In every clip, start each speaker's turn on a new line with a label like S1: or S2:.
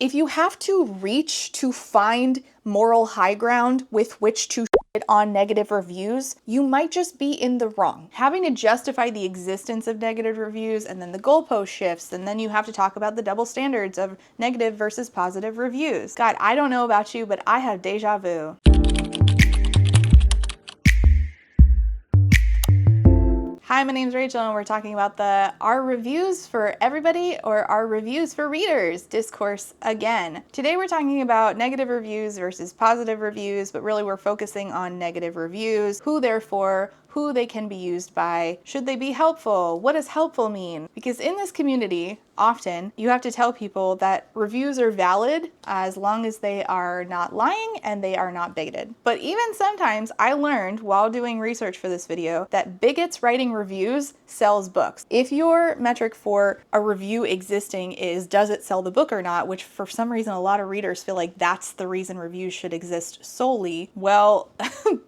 S1: If you have to reach to find moral high ground with which to shit on negative reviews, you might just be in the wrong. Having to justify the existence of negative reviews, and then the goalpost shifts, and then you have to talk about the double standards of negative versus positive reviews. God, I don't know about you, but I have deja vu. Hi, my name's Rachel, and we're talking about are reviews for everybody or are reviews for readers discourse again. Today we're talking about negative reviews versus positive reviews, but really we're focusing on negative reviews, who they're for, who they can be used by, should they be helpful, what does helpful mean? Because in this community, often you have to tell people that reviews are valid as long as they are not lying and they are not bigoted. But even sometimes I learned while doing research for this video that bigots writing reviews sells books. If your metric for a review existing is does it sell the book or not, which for some reason a lot of readers feel like that's the reason reviews should exist solely, well,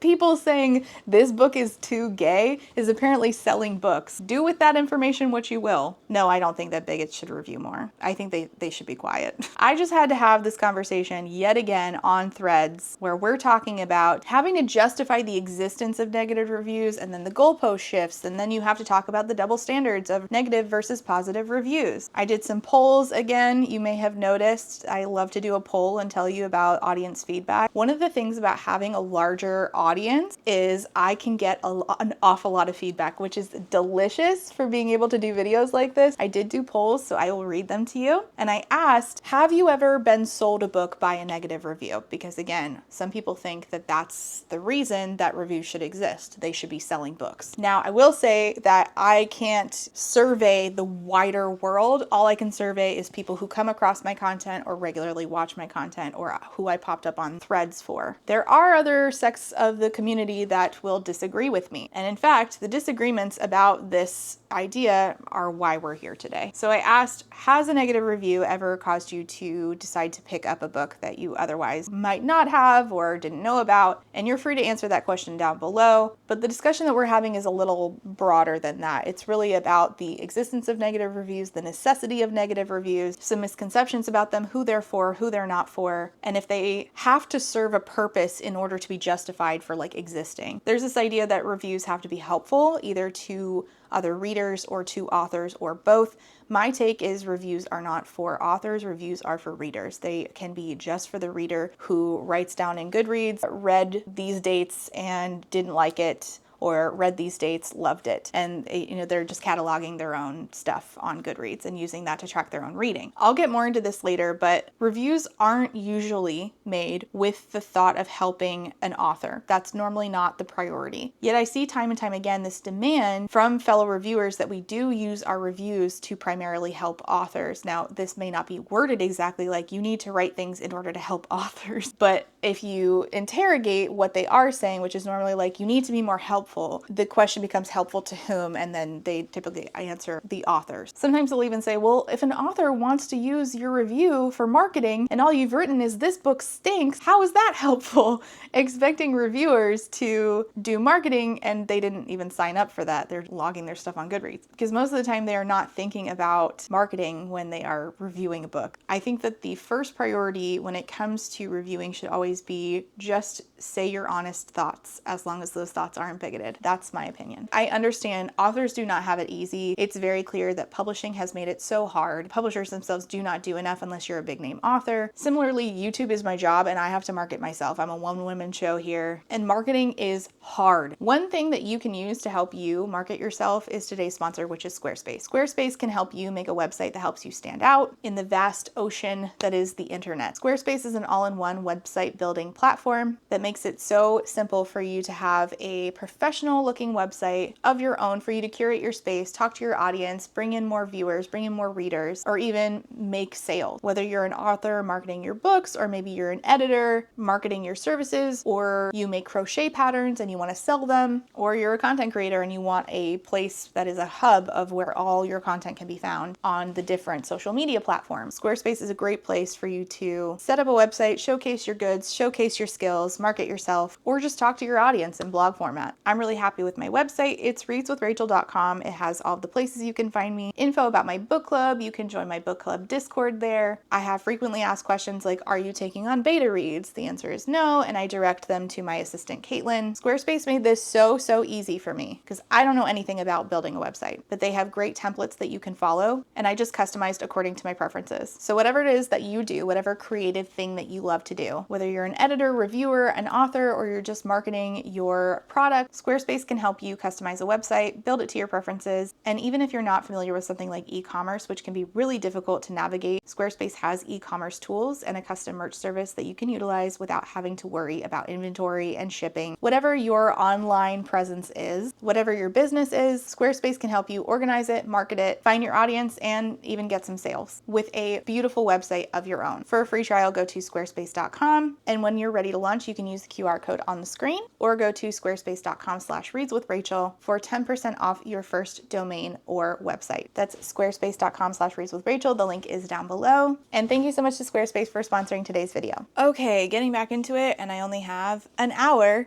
S1: people saying this book is too gay is apparently selling books. Do with that information what you will. No, I don't think that bigots should review more. I think they should be quiet. I just had to have this conversation yet again on Threads where we're talking about having to justify the existence of negative reviews, and then the goalpost shifts, and then you have to talk about the double standards of negative versus positive reviews. I did some polls again. You may have noticed I love to do a poll and tell you about audience feedback. One of the things about having a larger audience is I can get an awful lot of feedback, which is delicious for being able to do videos like this. I did do polls, so I will read them to you. And I asked, have you ever been sold a book by a negative review? Because again, some people think that that's the reason that reviews should exist. They should be selling books. Now, I will say that I can't survey the wider world. All I can survey is people who come across my content or regularly watch my content or who I popped up on Threads for. There are other sects of the community that will disagree with me. And in fact, the disagreements about this idea are why we're here today. So I asked, has a negative review ever caused you to decide to pick up a book that you otherwise might not have or didn't know about? And you're free to answer that question down below. But the discussion that we're having is a little broader than that. It's really about the existence of negative reviews, the necessity of negative reviews, some misconceptions about them, who they're for, who they're not for, and if they have to serve a purpose in order to be justified for existing. There's this idea that reviews have to be helpful either to other readers or to authors or both. My take is reviews are not for authors, reviews are for readers. They can be just for the reader who writes down in Goodreads, read these dates and didn't like it, or read these dates, loved it. And they're just cataloging their own stuff on Goodreads and using that to track their own reading. I'll get more into this later, but reviews aren't usually made with the thought of helping an author. That's normally not the priority. Yet I see time and time again this demand from fellow reviewers that we do use our reviews to primarily help authors. Now, this may not be worded exactly like you need to write things in order to help authors, but if you interrogate what they are saying, which is normally you need to be more helpful, the question becomes helpful to whom, and then they typically answer the authors. Sometimes they'll even say, well, if an author wants to use your review for marketing and all you've written is this book stinks, how is that helpful? Expecting reviewers to do marketing and they didn't even sign up for that. They're logging their stuff on Goodreads because most of the time they are not thinking about marketing when they are reviewing a book. I think that the first priority when it comes to reviewing should always be just say your honest thoughts, as long as those thoughts aren't bigoted. That's my opinion. I understand authors do not have it easy. It's very clear that publishing has made it so hard. Publishers themselves do not do enough unless you're a big name author. Similarly, YouTube is my job and I have to market myself. I'm a one-woman show here and marketing is hard. One thing that you can use to help you market yourself is today's sponsor, which is Squarespace. Squarespace can help you make a website that helps you stand out in the vast ocean that is the internet. Squarespace is an all-in-one website building platform that makes it so simple for you to have a professional looking website of your own, for you to curate your space, talk to your audience, bring in more viewers, bring in more readers, or even make sales. Whether you're an author marketing your books, or maybe you're an editor marketing your services, or you make crochet patterns and you want to sell them, or you're a content creator and you want a place that is a hub of where all your content can be found on the different social media platforms. Squarespace is a great place for you to set up a website, showcase your goods, showcase your skills, market yourself, or just talk to your audience in blog format. I'm I'm really happy with my website. It's readswithrachel.com. It has all the places you can find me, info about my book club. You can join my book club Discord there. I have frequently asked questions like, are you taking on beta reads? The answer is no, and I direct them to my assistant Caitlin. Squarespace made this so easy for me because I don't know anything about building a website, but they have great templates that you can follow, and I just customized according to my preferences. So whatever it is that you do, whatever creative thing that you love to do, whether you're an editor, reviewer, an author, or you're just marketing your product, Squarespace can help you customize a website, build it to your preferences, and even if you're not familiar with something like e-commerce, which can be really difficult to navigate, Squarespace has e-commerce tools and a custom merch service that you can utilize without having to worry about inventory and shipping. Whatever your online presence is, whatever your business is, Squarespace can help you organize it, market it, find your audience, and even get some sales with a beautiful website of your own. For a free trial, go to squarespace.com, and when you're ready to launch, you can use the QR code on the screen or go to squarespace.com/readswithrachel for 10% off your first domain or website. That's squarespace.com/readswithrachel. The link is down below. And thank you so much to Squarespace for sponsoring today's video. Okay, getting back into it, and I only have an hour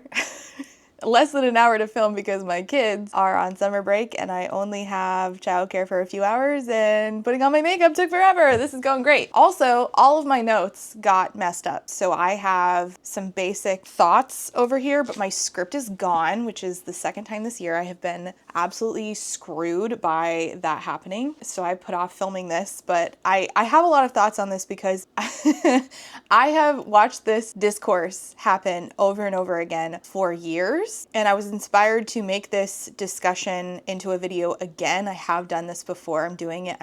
S1: less than an hour to film because my kids are on summer break and I only have childcare for a few hours, and putting on my makeup took forever. This is going great. Also, all of my notes got messed up. So I have some basic thoughts over here, but my script is gone, which is the second time this year I have been absolutely screwed by that happening. So I put off filming this, but I have a lot of thoughts on this because I have watched this discourse happen over and over again for years. And I was inspired to make this discussion into a video again. I have done this before. I'm doing it.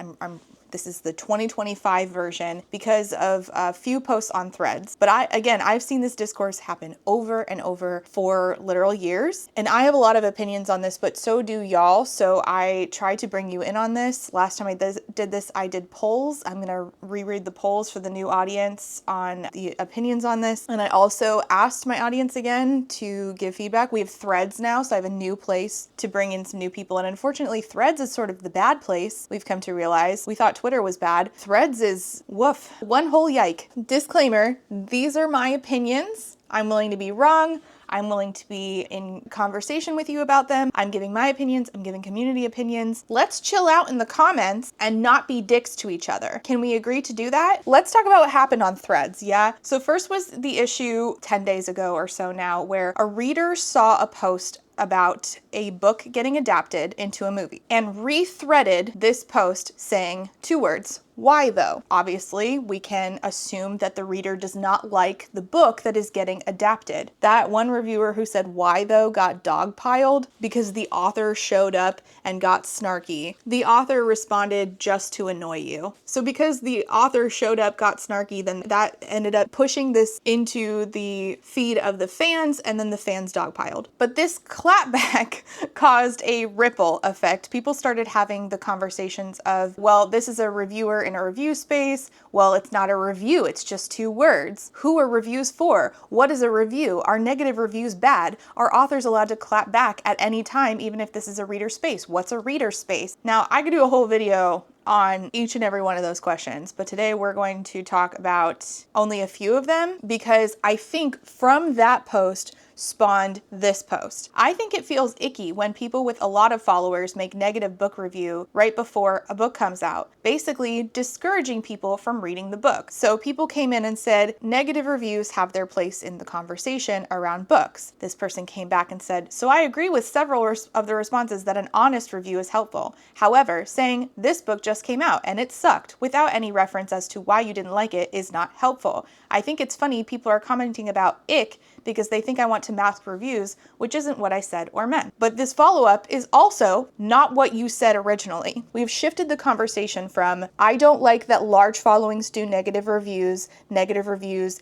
S1: This is the 2025 version because of a few posts on Threads. But I've seen this discourse happen over and over for literal years. And I have a lot of opinions on this, but so do y'all. So I try to bring you in on this. Last time I did this, I did polls. I'm going to reread the polls for the new audience on the opinions on this. And I also asked my audience again to give feedback. We have Threads now, so I have a new place to bring in some new people. And unfortunately, Threads is sort of the bad place, we've come to realize. We thought Twitter was bad. Threads is woof. One whole yike. Disclaimer, these are my opinions. I'm willing to be wrong. I'm willing to be in conversation with you about them. I'm giving my opinions. I'm giving community opinions. Let's chill out in the comments and not be dicks to each other. Can we agree to do that? Let's talk about what happened on Threads, yeah? So first was the issue 10 days ago or so now where a reader saw a post about a book getting adapted into a movie and rethreaded this post saying 2 words. Why though? Obviously, we can assume that the reader does not like the book that is getting adapted. That one reviewer who said why though got dogpiled because the author showed up and got snarky. The author responded just to annoy you. So because the author showed up, got snarky, then that ended up pushing this into the feed of the fans, and then the fans dogpiled. But this clapback caused a ripple effect. People started having the conversations of, well, this is a reviewer in a review space. Well, it's not a review, it's just 2 words. Who are reviews for? What is a review? Are negative reviews bad? Are authors allowed to clap back at any time, even if this is a reader space? What's a reader space? Now, I could do a whole video on each and every one of those questions, but today we're going to talk about only a few of them because I think from that post spawned this post. I think it feels icky when people with a lot of followers make negative book review right before a book comes out, basically discouraging people from reading the book. So people came in and said, negative reviews have their place in the conversation around books. This person came back and said, so I agree with several of the responses that an honest review is helpful. However, saying this book just came out and it sucked without any reference as to why you didn't like it is not helpful. I think it's funny people are commenting about ick because they think I want to mask reviews, which isn't what I said or meant. But this follow-up is also not what you said originally. We've shifted the conversation from, I don't like that large followings do negative reviews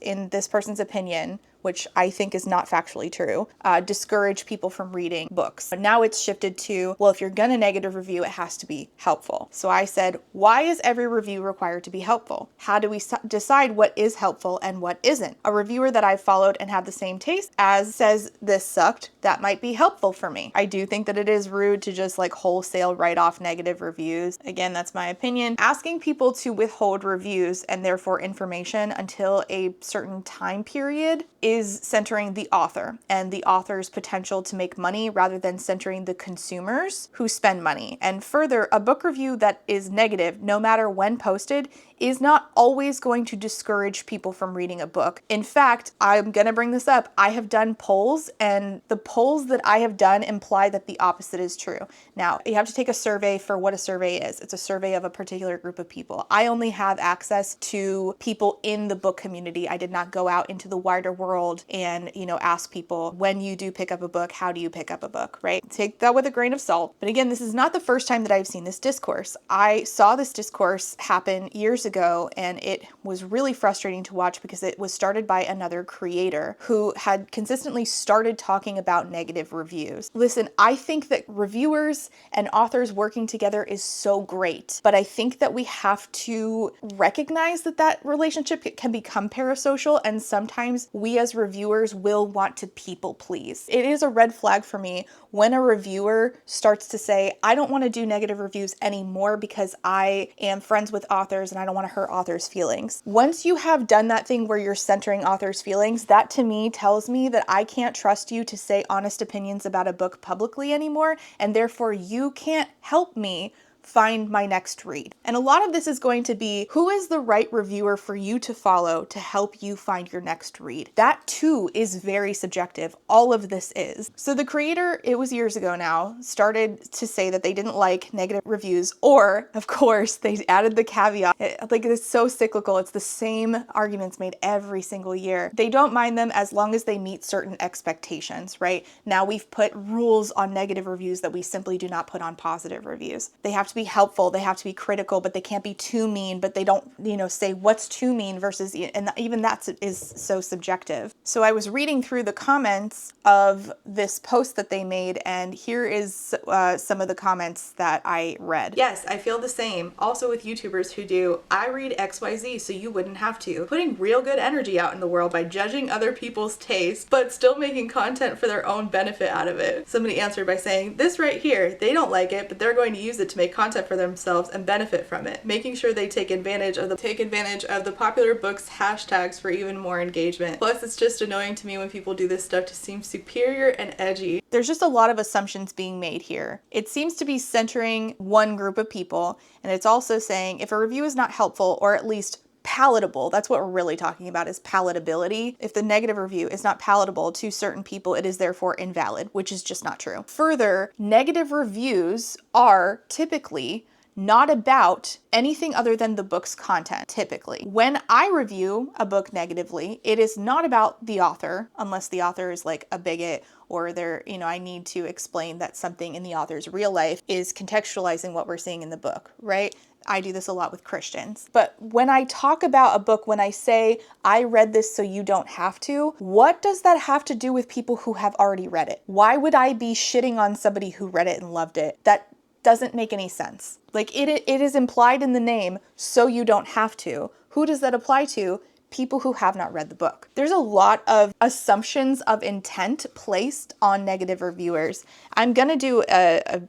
S1: in this person's opinion, which I think is not factually true, discourage people from reading books. But now it's shifted to, well, if you're gonna negative review, it has to be helpful. So I said, why is every review required to be helpful? How do we decide what is helpful and what isn't? A reviewer that I've followed and have the same taste as says this sucked, that might be helpful for me. I do think that it is rude to just like wholesale write off negative reviews. Again, that's my opinion. Asking people to withhold reviews and therefore information until a certain time period is centering the author and the author's potential to make money rather than centering the consumers who spend money. And further, a book review that is negative, no matter when posted, is not always going to discourage people from reading a book. In fact, I'm going to bring this up. I have done polls, and the polls that I have done imply that the opposite is true. Now, you have to take a survey for what a survey is. It's a survey of a particular group of people. I only have access to people in the book community. I did not go out into the wider world and, ask people, when you do pick up a book, how do you pick up a book, right? Take that with a grain of salt. But again, this is not the first time that I've seen this discourse. I saw this discourse happen years ago, and it was really frustrating to watch because it was started by another creator who had consistently started talking about negative reviews. Listen, I think that reviewers and authors working together is so great, but I think that we have to recognize that relationship can become parasocial, and sometimes we as reviewers will want to people please. It is a red flag for me when a reviewer starts to say, I don't want to do negative reviews anymore because I am friends with authors and I don't want to hurt authors' feelings. Once you have done that thing where you're centering authors' feelings, that to me tells me that I can't trust you to say honest opinions about a book publicly anymore, and therefore you can't help me find my next read. And a lot of this is going to be, who is the right reviewer for you to follow to help you find your next read? That too is very subjective. All of this is. So the creator, it was years ago now, started to say that they didn't like negative reviews, or of course they added the caveat, it's so cyclical. It's the same arguments made every single year. They don't mind them as long as they meet certain expectations, right? Now we've put rules on negative reviews that we simply do not put on positive reviews. They have to be helpful, they have to be critical, but they can't be too mean, but they don't, say what's too mean versus, and even that is so subjective. So I was reading through the comments of this post that they made, and here is some of the comments that I read. Yes, I feel the same. Also with YouTubers who do, I read XYZ so you wouldn't have to. Putting real good energy out in the world by judging other people's tastes, but still making content for their own benefit out of it. Somebody answered by saying, this right here, they don't like it, but they're going to use it to make content for themselves and benefit from it, making sure they take advantage of the popular books hashtags for even more engagement. Plus, it's just annoying to me when people do this stuff to seem superior and edgy. There's just a lot of assumptions being made here. It seems to be centering one group of people, and it's also saying if a review is not helpful or at least palatable, that's what we're really talking about, is palatability. If the negative review is not palatable to certain people, it is therefore invalid, which is just not true. Further, negative reviews are typically not about anything other than the book's content, typically. When I review a book negatively, it is not about the author, unless the author is like a bigot or I need to explain that something in the author's real life is contextualizing what we're seeing in the book, right? I do this a lot with Christians. But when I talk about a book, when I say, I read this so you don't have to, what does that have to do with people who have already read it? Why would I be shitting on somebody who read it and loved it? That doesn't make any sense. Like it is implied in the name, so you don't have to. Who does that apply to? People who have not read the book. There's a lot of assumptions of intent placed on negative reviewers. I'm gonna do a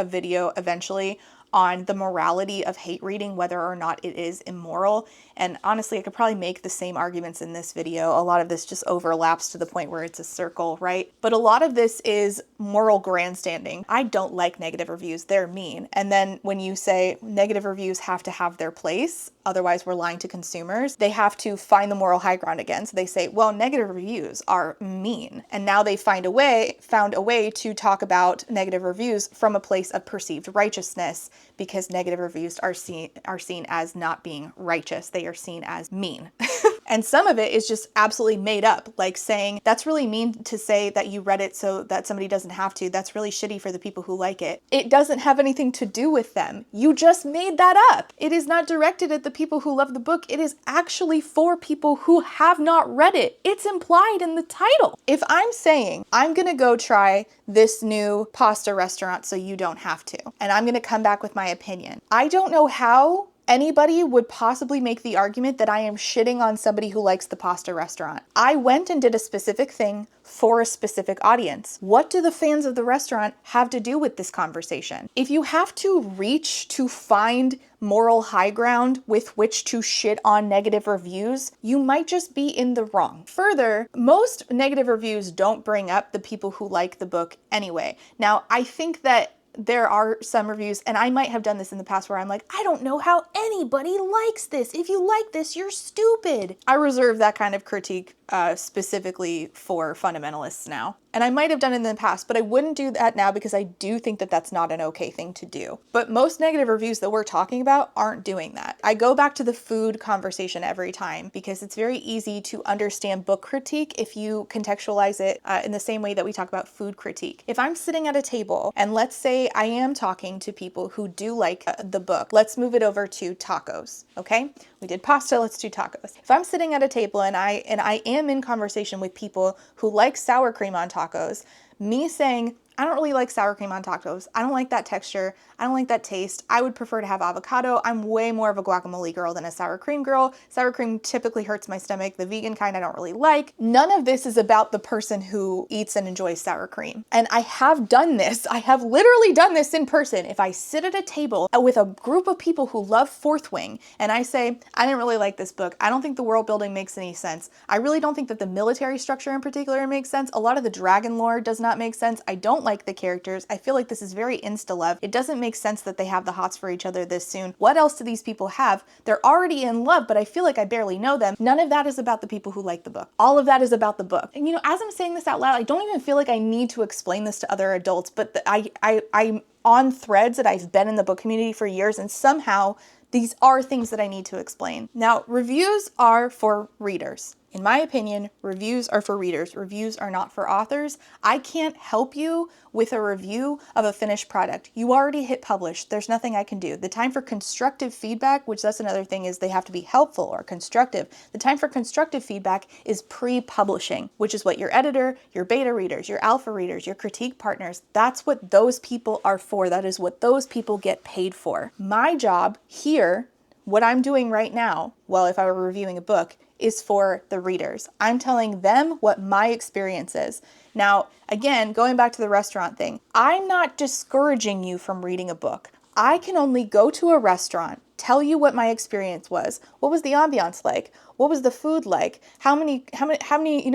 S1: video eventually on the morality of hate reading, whether or not it is immoral. And honestly, I could probably make the same arguments in this video. A lot of this just overlaps to the point where it's a circle, right? But a lot of this is moral grandstanding. I don't like negative reviews, they're mean. And then when you say negative reviews have to have their place, otherwise we're lying to consumers, they have to find the moral high ground again. So they say, well, negative reviews are mean. And now they found a way to talk about negative reviews from a place of perceived righteousness, because negative reviews are seen as not being righteous. They are seen as mean. And some of it is just absolutely made up, like saying, that's really mean to say that you read it so that somebody doesn't have to. That's really shitty for the people who like it. It doesn't have anything to do with them. You just made that up. It is not directed at the people who love the book. It is actually for people who have not read it. It's implied in the title. If I'm saying, I'm gonna go try this new pasta restaurant so you don't have to, and I'm gonna come back with my opinion, I don't know how anybody would possibly make the argument that I am shitting on somebody who likes the pasta restaurant. I went and did a specific thing for a specific audience. What do the fans of the restaurant have to do with this conversation? If you have to reach to find moral high ground with which to shit on negative reviews, you might just be in the wrong. Further, most negative reviews don't bring up the people who like the book anyway. Now, I think that there are some reviews, and I might have done this in the past, where I'm like, I don't know how anybody likes this. If you like this, you're stupid. I reserve that kind of critique specifically for fundamentalists now. And I might have done it in the past, but I wouldn't do that now because I do think that that's not an okay thing to do. But most negative reviews that we're talking about aren't doing that. I go back to the food conversation every time because it's very easy to understand book critique if you contextualize it in the same way that we talk about food critique. If I'm sitting at a table and let's say I am talking to people who do like the book, let's move it over to tacos, okay? We did pasta, let's do tacos. If I'm sitting at a table and I am in conversation with people who like sour cream on tacos, me saying, I don't really like sour cream on tacos. I don't like that texture. I don't like that taste. I would prefer to have avocado. I'm way more of a guacamole girl than a sour cream girl. Sour cream typically hurts my stomach. The vegan kind I don't really like. None of this is about the person who eats and enjoys sour cream. And I have done this. I have literally done this in person. If I sit at a table with a group of people who love Fourth Wing and I say, I didn't really like this book. I don't think the world building makes any sense. I really don't think that the military structure in particular makes sense. A lot of the dragon lore does not make sense. I don't like the characters. I feel like this is very insta-love. It doesn't make sense that they have the hots for each other this soon. What else do these people have? They're already in love, but I feel like I barely know them. None of that is about the people who like the book. All of that is about the book. And as I'm saying this out loud, I don't even feel like I need to explain this to other adults, but I'm on threads that I've been in the book community for years, and somehow these are things that I need to explain. Now, reviews are for readers. In my opinion, reviews are for readers. Reviews are not for authors. I can't help you with a review of a finished product. You already hit publish. There's nothing I can do. The time for constructive feedback, which that's another thing, is they have to be helpful or constructive. The time for constructive feedback is pre-publishing, which is what your editor, your beta readers, your alpha readers, your critique partners, that's what those people are for. That is what those people get paid for. My job here, what I'm doing right now, well, if I were reviewing a book, is for the readers. I'm telling them what my experience is. Now, again, going back to the restaurant thing, I'm not discouraging you from reading a book. I can only go to a restaurant, tell you what my experience was. What was the ambiance like? What was the food like? How many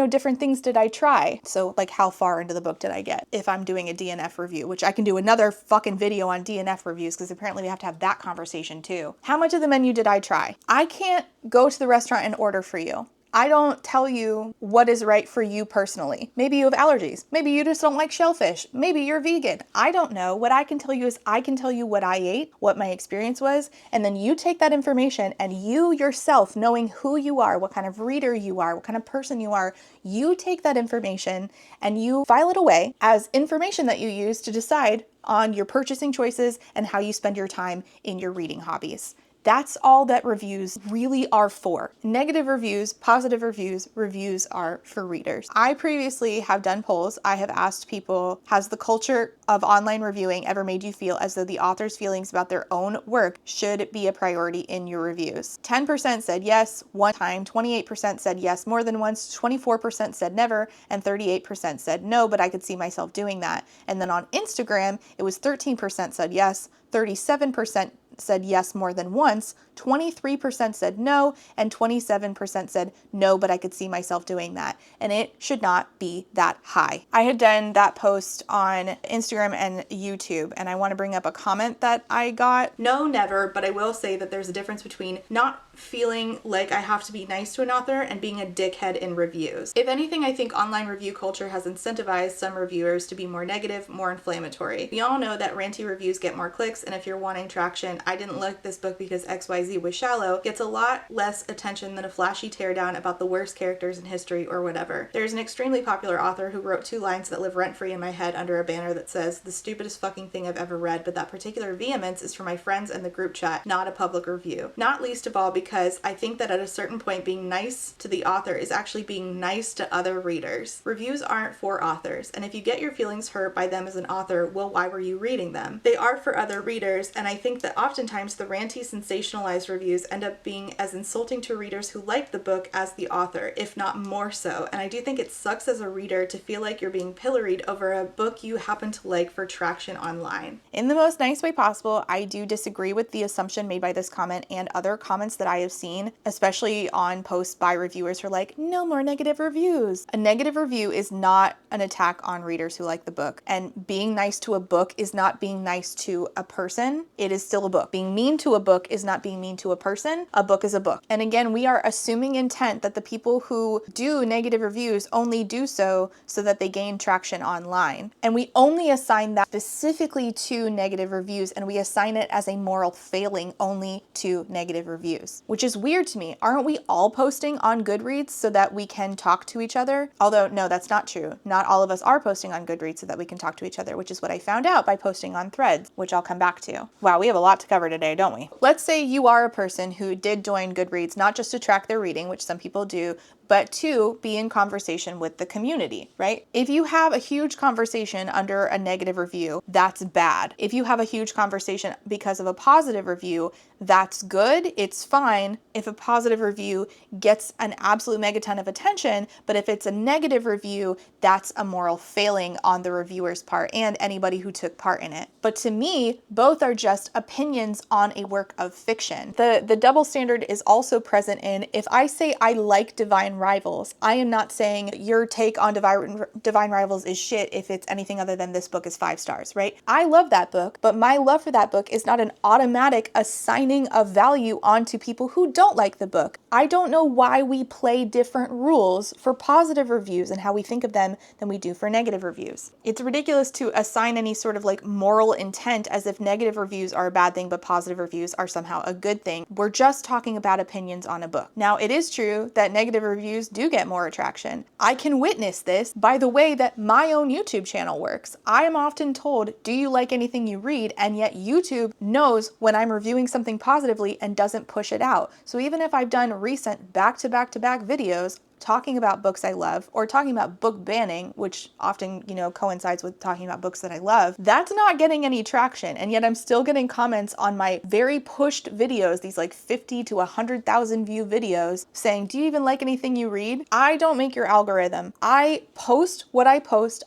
S1: different things did I try? So like, how far into the book did I get? If I'm doing a DNF review, which I can do another fucking video on DNF reviews because apparently we have to have that conversation too. How much of the menu did I try? I can't go to the restaurant and order for you. I don't tell you what is right for you personally. Maybe you have allergies. Maybe you just don't like shellfish. Maybe you're vegan. I don't know. What I can tell you is I can tell you what I ate, what my experience was, and then you take that information and you yourself, knowing who you are, what kind of reader you are, what kind of person you are, you take that information and you file it away as information that you use to decide on your purchasing choices and how you spend your time in your reading hobbies. That's all that reviews really are for. Negative reviews, positive reviews, reviews are for readers. I previously have done polls. I have asked people, has the culture of online reviewing ever made you feel as though the author's feelings about their own work should be a priority in your reviews? 10% said yes, one time, 28% said yes more than once, 24% said never, and 38% said no, but I could see myself doing that. And then on Instagram, it was 13% said yes, 37% said yes more than once, 23% said no, and 27% said no, but I could see myself doing that. And it should not be that high. I had done that post on Instagram and YouTube, and I want to bring up a comment that I got. No, never, but I will say that there's a difference between not feeling like I have to be nice to an author and being a dickhead in reviews. If anything, I think online review culture has incentivized some reviewers to be more negative, more inflammatory. We all know that ranty reviews get more clicks, and if you're wanting traction, I didn't like this book because XYZ was shallow, gets a lot less attention than a flashy teardown about the worst characters in history or whatever. There's an extremely popular author who wrote 2 lines that live rent-free in my head under a banner that says, "The stupidest fucking thing I've ever read, but that particular vehemence is for my friends and the group chat, not a public review." Not least of all because because I think that at a certain point, being nice to the author is actually being nice to other readers. Reviews aren't for authors, and if you get your feelings hurt by them as an author, well, why were you reading them? They are for other readers, and I think that oftentimes the ranty, sensationalized reviews end up being as insulting to readers who like the book as the author, if not more so. And I do think it sucks as a reader to feel like you're being pilloried over a book you happen to like for traction online. In the most nice way possible, I do disagree with the assumption made by this comment and other comments that I have seen, especially on posts by reviewers who are like, no more negative reviews. A negative review is not an attack on readers who like the book, and being nice to a book is not being nice to a person. It is still a book. Being mean to a book is not being mean to a person. A book is a book. And again, we are assuming intent that the people who do negative reviews only do so that they gain traction online. And we only assign that specifically to negative reviews, and we assign it as a moral failing only to negative reviews, which is weird to me. Aren't we all posting on Goodreads so that we can talk to each other? Although, no, that's not true. Not all of us are posting on Goodreads so that we can talk to each other, which is what I found out by posting on Threads, which I'll come back to. Wow, we have a lot to cover today, don't we? Let's say you are a person who did join Goodreads, not just to track their reading, which some people do, but to be in conversation with the community, right? If you have a huge conversation under a negative review, that's bad. If you have a huge conversation because of a positive review, that's good, it's fine. If a positive review gets an absolute megaton of attention, but if it's a negative review, that's a moral failing on the reviewer's part and anybody who took part in it. But to me, both are just opinions on a work of fiction. The double standard is also present in, if I say I like Divine Rivals, I am not saying your take on Divine Rivals is shit if it's anything other than this book is 5 stars, right? I love that book, but my love for that book is not an automatic assigning of value onto people who don't like the book. I don't know why we play different rules for positive reviews and how we think of them than we do for negative reviews. It's ridiculous to assign any sort of like moral intent as if negative reviews are a bad thing, but positive reviews are somehow a good thing. We're just talking about opinions on a book. Now, it is true that negative reviews do get more attraction. I can witness this by the way that my own YouTube channel works. I am often told, do you like anything you read? And yet YouTube knows when I'm reviewing something positively and doesn't push it out. So even if I've done recent back-to-back-to-back videos talking about books I love or talking about book banning, which often, coincides with talking about books that I love, that's not getting any traction. And yet I'm still getting comments on my very pushed videos, these like 50 to 100,000 view videos saying, do you even like anything you read? I don't make your algorithm. I post what I post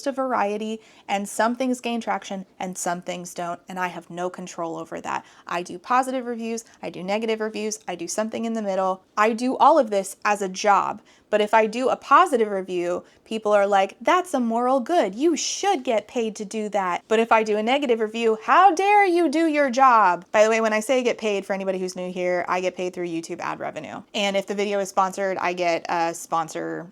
S1: a variety, and some things gain traction and some things don't. And I have no control over that. I do positive reviews, I do negative reviews, I do something in the middle. I do all of this as a job. But if I do a positive review, people are like, that's a moral good. You should get paid to do that. But if I do a negative review, how dare you do your job? By the way, when I say get paid, for anybody who's new here, I get paid through YouTube ad revenue. And if the video is sponsored, I get a sponsor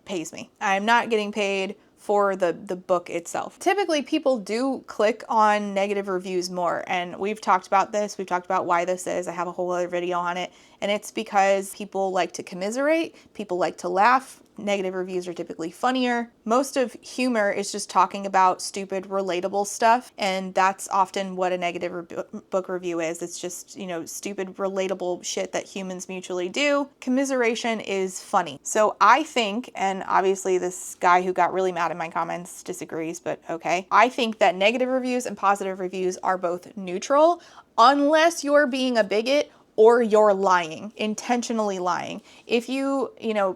S1: pays me. I'm not getting paid for the book itself. Typically, people do click on negative reviews more, and we've talked about this. We've talked about why this is. I have a whole other video on it, and it's because people like to commiserate, people like to laugh. Negative reviews are typically funnier. Most of humor is just talking about stupid, relatable stuff, and that's often what a negative book review is. It's just, stupid, relatable shit that humans mutually do. Commiseration is funny. So I think, and obviously this guy who got really mad in my comments disagrees, but okay. I think that negative reviews and positive reviews are both neutral, unless you're being a bigot or you're lying, intentionally lying. If you,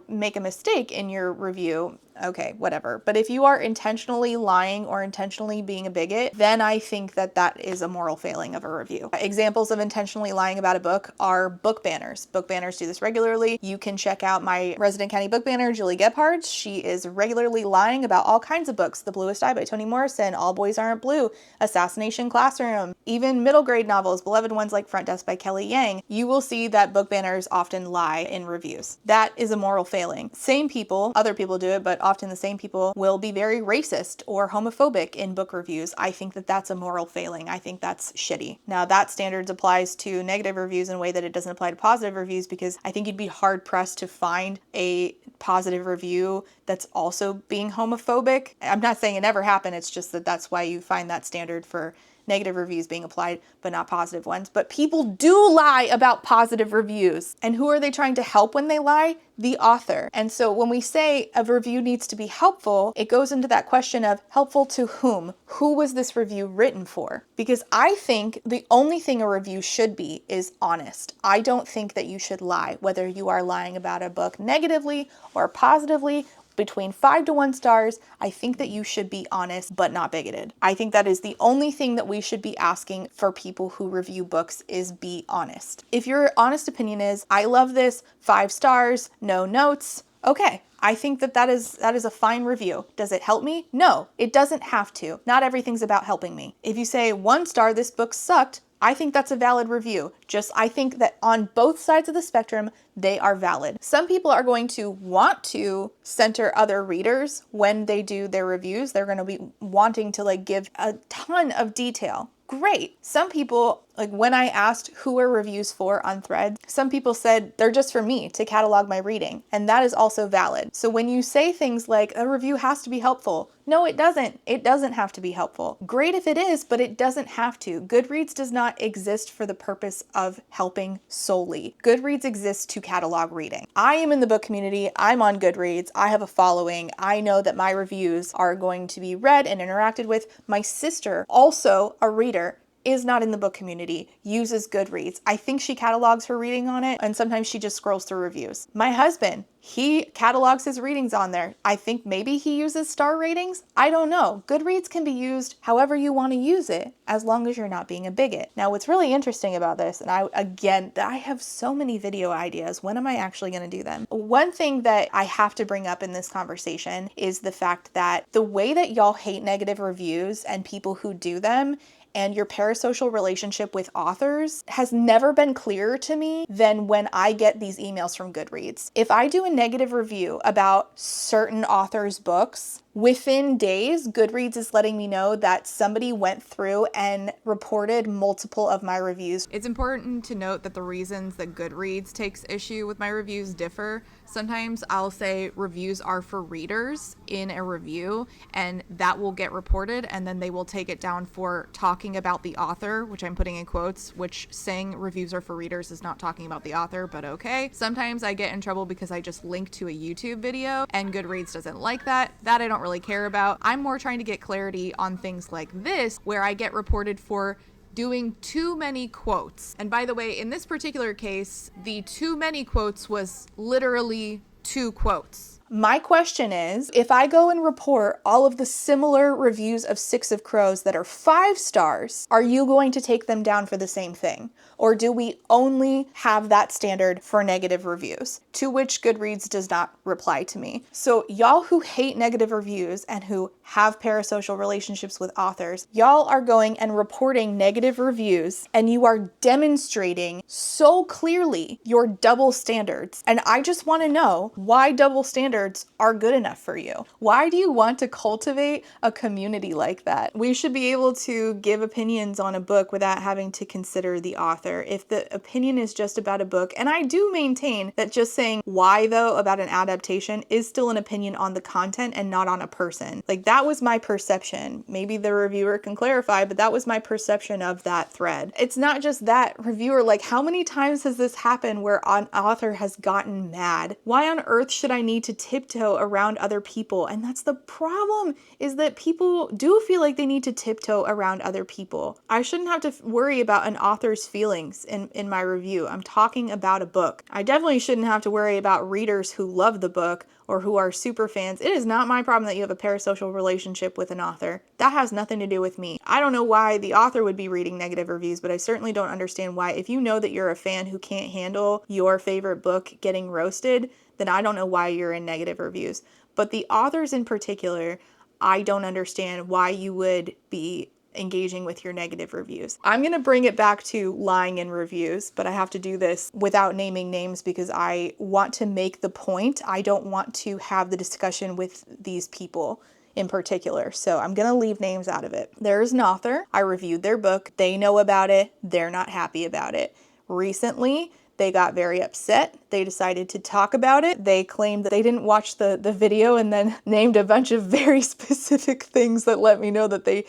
S1: make a mistake in your review, okay, whatever. But if you are intentionally lying or intentionally being a bigot, then I think that that is a moral failing of a review. Examples of intentionally lying about a book are book banners. Book banners do this regularly. You can check out my resident county book banner, Julie Gebhardt. She is regularly lying about all kinds of books. The Bluest Eye by Toni Morrison, All Boys Aren't Blue, Assassination Classroom, even middle grade novels, beloved ones like Front Desk by Kelly Yang. You will see that book banners often lie in reviews. That is a moral failing. Same people, other people do it, but often the same people will be very racist or homophobic in book reviews. I think that that's a moral failing. I think that's shitty. Now that standard applies to negative reviews in a way that it doesn't apply to positive reviews, because I think you'd be hard pressed to find a positive review that's also being homophobic. I'm not saying it never happened. It's just that that's why you find that standard for negative reviews being applied, but not positive ones. But people do lie about positive reviews. And who are they trying to help when they lie? The author. And so when we say a review needs to be helpful, it goes into that question of helpful to whom? Who was this review written for? Because I think the only thing a review should be is honest. I don't think that you should lie, whether you are lying about a book negatively or positively. Between 5 to 1 stars, I think that you should be honest, but not bigoted. I think that is the only thing that we should be asking for people who review books is be honest. If your honest opinion is, I love this, 5 stars, no notes, okay. I think that is a fine review. Does it help me? No, it doesn't have to. Not everything's about helping me. If you say 1 star, this book sucked, I think that's a valid review. I think that on both sides of the spectrum, they are valid. Some people are going to want to center other readers when they do their reviews. They're going to be wanting to give a ton of detail. Great. Some people, when I asked who are reviews for on Threads, some people said they're just for me to catalog my reading. And that is also valid. So when you say things like a review has to be helpful, no, it doesn't. It doesn't have to be helpful. Great if it is, but it doesn't have to. Goodreads does not exist for the purpose of helping solely. Goodreads exists to catalog reading. I am in the book community. I'm on Goodreads. I have a following. I know that my reviews are going to be read and interacted with. My sister, also a reader, is not in the book community, uses Goodreads. I think she catalogs her reading on it, and sometimes she just scrolls through reviews. My husband, he catalogs his readings on there. I think maybe he uses star ratings. I don't know. Goodreads can be used however you want to use it, as long as you're not being a bigot. Now, what's really interesting about this, and I have so many video ideas. When am I actually going to do them? One thing that I have to bring up in this conversation is the fact that the way that y'all hate negative reviews and people who do them and your parasocial relationship with authors has never been clearer to me than when I get these emails from Goodreads. If I do a negative review about certain authors' books, within days, Goodreads is letting me know that somebody went through and reported multiple of my reviews. It's important to note that the reasons that Goodreads takes issue with my reviews differ. Sometimes I'll say reviews are for readers in a review, and that will get reported, and then they will take it down for talking about the author, which I'm putting in quotes, which saying reviews are for readers is not talking about the author, but okay. Sometimes I get in trouble because I just link to a YouTube video, and Goodreads doesn't like that. That I don't really care about. I'm more trying to get clarity on things like this, where I get reported for doing too many quotes. And by the way, in this particular case, the too many quotes was literally 2 quotes. My question is, if I go and report all of the similar reviews of Six of Crows that are 5 stars, are you going to take them down for the same thing? Or do we only have that standard for negative reviews? To which Goodreads does not reply to me. So y'all who hate negative reviews and who have parasocial relationships with authors, y'all are going and reporting negative reviews, and you are demonstrating so clearly your double standards. And I just want to know why double standards are good enough for you. Why do you want to cultivate a community like that? We should be able to give opinions on a book without having to consider the author. If the opinion is just about a book, and I do maintain that just saying why though about an adaptation is still an opinion on the content and not on a person. That was my perception. Maybe the reviewer can clarify, but that was my perception of that thread. It's not just that reviewer, how many times has this happened where an author has gotten mad? Why on earth should I need to tiptoe around other people? And that's the problem, is that people do feel like they need to tiptoe around other people. I shouldn't have to worry about an author's feelings in my review. I'm talking about a book. I definitely shouldn't have to worry about readers who love the book or who are super fans. It is not my problem that you have a parasocial relationship with an author. That has nothing to do with me. I don't know why the author would be reading negative reviews, but I certainly don't understand why. If you know that you're a fan who can't handle your favorite book getting roasted, then I don't know why you're in negative reviews. But the authors in particular, I don't understand why you would be engaging with your negative reviews. I'm going to bring it back to lying in reviews, but I have to do this without naming names because I want to make the point. I don't want to have the discussion with these people in particular. So I'm going to leave names out of it. There's an author. I reviewed their book. They know about it. They're not happy about it. Recently, they got very upset. They decided to talk about it. They claimed that they didn't watch the video and then named a bunch of very specific things that let me know that they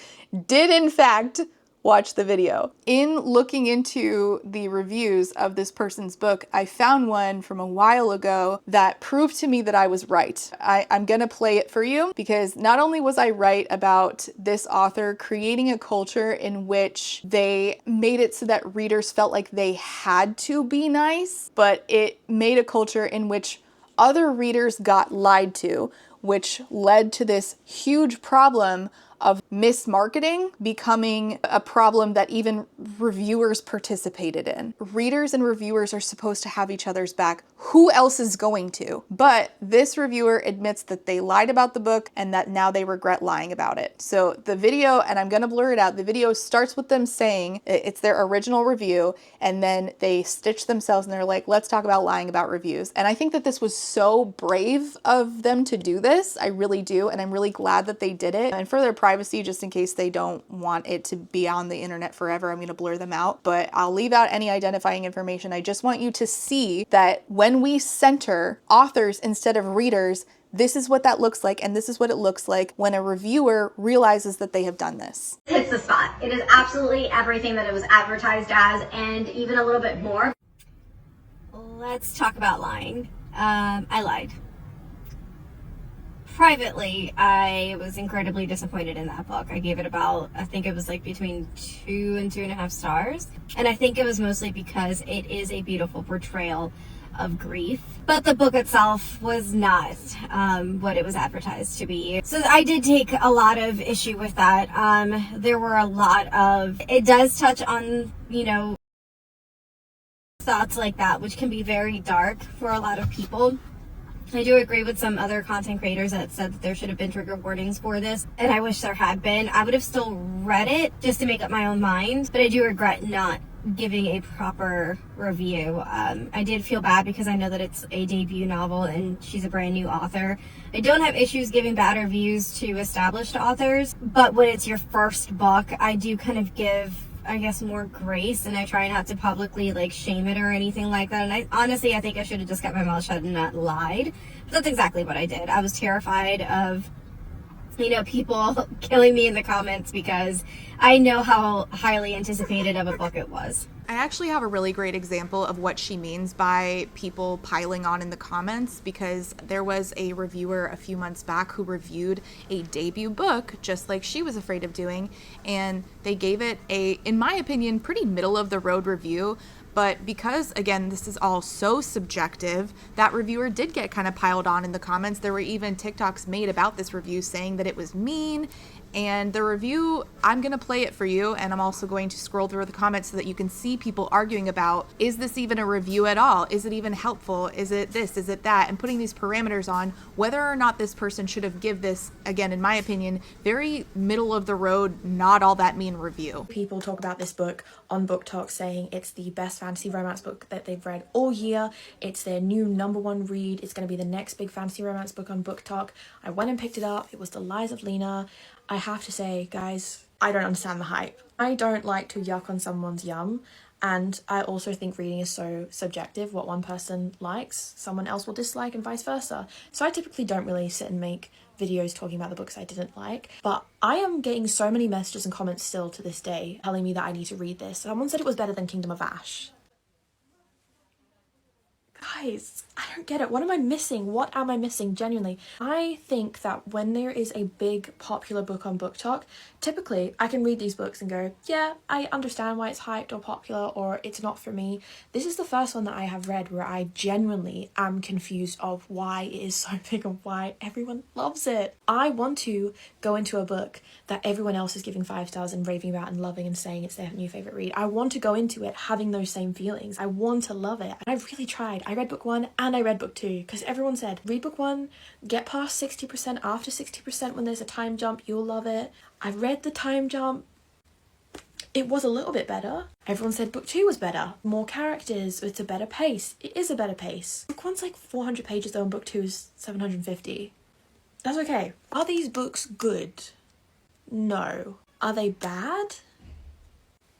S1: did in fact watch the video. In looking into the reviews of this person's book, I found one from a while ago that proved to me that I was right. I'm gonna play it for you because not only was I right about this author creating a culture in which they made it so that readers felt like they had to be nice, but it made a culture in which other readers got lied to, which led to this huge problem of mismarketing becoming a problem that even reviewers participated in. Readers and reviewers are supposed to have each other's back. Who else is going to? But this reviewer admits that they lied about the book and that now they regret lying about it. So the video, and I'm gonna blur it out, the video starts with them saying it's their original review, and then they stitch themselves and they're like, let's talk about lying about reviews. And I think that this was so brave of them to do this. I really do, and I'm really glad that they did it. And for their privacy, just in case they don't want it to be on the internet forever, I'm gonna blur them out, but I'll leave out any identifying information. I just want you to see that when we center authors instead of readers, this is what that looks like, and this is what it looks like when a reviewer realizes that they have done this.
S2: Hits the spot. It is absolutely everything that it was advertised as, and even a little bit more.
S3: Let's talk about lying. I lied. Privately, I was incredibly disappointed in that book. I gave it about, I think it was like between 2 and 2.5 stars. And I think it was mostly because it is a beautiful portrayal of grief. But the book itself was not what it was advertised to be. So I did take a lot of issue with that. There were a lot of, it does touch on, you know, thoughts like that, which can be very dark for a lot of people. I do agree with some other content creators that said that there should have been trigger warnings for this, and I wish there had been. I would have still read it just to make up my own mind, but I do regret not giving a proper review. I did feel bad because I know that it's a debut novel and she's a brand new author. I don't have issues giving bad reviews to established authors, but when it's your first book, I do kind of give, I guess, more grace, and I try not to publicly like shame it or anything like that. And I honestly, I think I should have just kept my mouth shut and not lied. But that's exactly what I did. I was terrified of, you know, people killing me in the comments because I know how highly anticipated of a book it was.
S1: I actually have a really great example of what she means by people piling on in the comments, because there was a reviewer a few months back who reviewed a debut book just like she was afraid of doing, and they gave it a, in my opinion, pretty middle of the road review. But because, again, this is all so subjective, that reviewer did get kind of piled on in the comments. There were even TikToks made about this review saying that it was mean. And the review, I'm going to play it for you, and I'm also going to scroll through the comments so that you can see people arguing about, is this even a review at all? Is it even helpful? Is it this? Is it that? And putting these parameters on whether or not this person should have give this, again, in my opinion, very middle of the road, not all that mean review.
S4: People talk about this book on Book Talk saying it's the best fantasy romance book that they've read all year. It's their new #1 read. It's going to be the next big fantasy romance book on Book Talk. I went and picked it up. It was The Lies of Lena. I have to say, guys, I don't understand the hype. I don't like to yuck on someone's yum, and I also think reading is so subjective. What one person likes, someone else will dislike, and vice versa. So I typically don't really sit and make videos talking about the books I didn't like, but I am getting so many messages and comments still to this day telling me that I need to read this. Someone said it was better than Kingdom of Ash. Guys, I don't get it. What am I missing? What am I missing? Genuinely. I think that when there is a big popular book on Book Talk, typically I can read these books and go, yeah, I understand why it's hyped or popular, or it's not for me. This is the first one that I have read where I genuinely am confused of why it is so big and why everyone loves it. I want to go into a book that everyone else is giving 5 stars and raving about and loving and saying it's their new favorite read. I want to go into it having those same feelings. I want to love it. And I've really tried. I read book 1 and I read book 2 because everyone said read book 1, get past 60%, after 60% when there's a time jump, you'll love it. I read the time jump. It was a little bit better. Everyone said book 2 was better. More characters, it's a better pace. It is a better pace. Book 1's like 400 pages though and book 2 is 750. That's okay. Are these books good? No. Are they bad?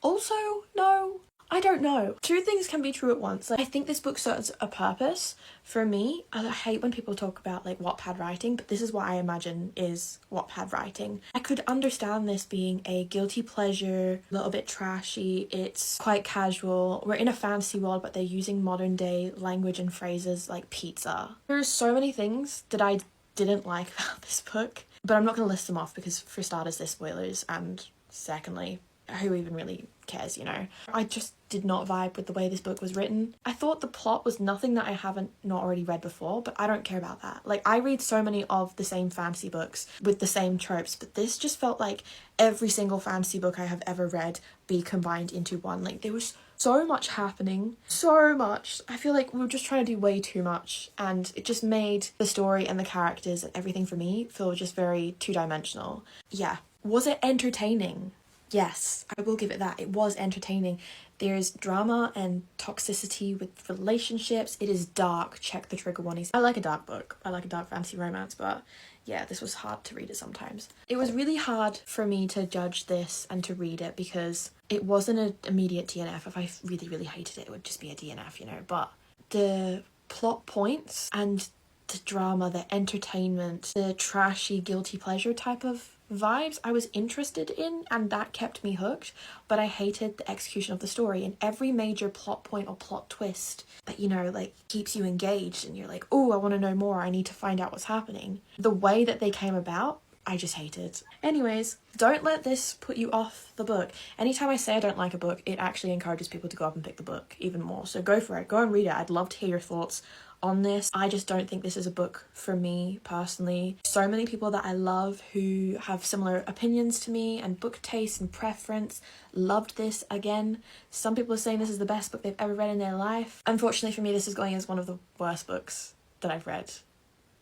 S4: Also, no. I don't know. Two things can be true at once. Like, I think this book serves a purpose for me. I hate when people talk about like Wattpad writing, but this is what I imagine is Wattpad writing. I could understand this being a guilty pleasure, a little bit trashy, it's quite casual. We're in a fantasy world, but they're using modern day language and phrases like pizza. There's so many things that I didn't like about this book, but I'm not going to list them off because for starters they're spoilers, and secondly, who even really cares, you know? I just did not vibe with the way this book was written. I thought the plot was nothing that I haven't not already read before, but I don't care about that. Like, I read so many of the same fantasy books with the same tropes, but this just felt like every single fantasy book I have ever read be combined into one. Like, there was so much happening, so much. I feel like we were just trying to do way too much, and it just made the story and the characters and everything for me feel just very two-dimensional. Yeah. Was it entertaining? Yes, I will give it that. It was entertaining. There's drama and toxicity with relationships. It is dark. Check the trigger warnings. I like a dark book. I like a dark fantasy romance, but yeah, this was hard to read it sometimes. It was really hard for me to judge this and to read it because it wasn't an immediate DNF. If I really, really hated it, it would just be a DNF, you know. But the plot points and the drama, the entertainment, the trashy, guilty pleasure type of vibes I was interested in, and that kept me hooked, but I hated the execution of the story and every major plot point or plot twist that, you know, like keeps you engaged and you're like, oh, I want to know more, I need to find out what's happening. The way that they came about, I just hated. Anyways, don't let this put you off the book. Anytime I say I don't like a book, it actually encourages people to go up and pick the book even more. So go for it, go and read it. I'd love to hear your thoughts on this. I just don't think this is a book for me personally. So many people that I love who have similar opinions to me and book taste and preference loved this. Again, some people are saying this is the best book they've ever read in their life. Unfortunately for me, this is going as one of the worst books that I've read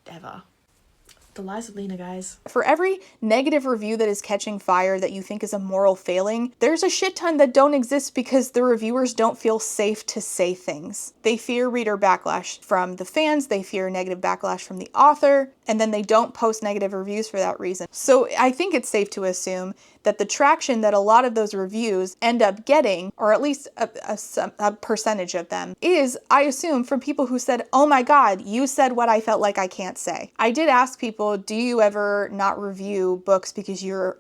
S4: ever. The Lies of Lena, guys.
S1: For every negative review that is catching fire that you think is a moral failing, there's a shit ton that don't exist because the reviewers don't feel safe to say things. They fear reader backlash from the fans, they fear negative backlash from the author, and then they don't post negative reviews for that reason. So I think it's safe to assume that the traction that a lot of those reviews end up getting, or at least a percentage of them, is, I assume, from people who said, oh my god, you said what I felt like I can't say. I did ask people, do you ever not review books because you're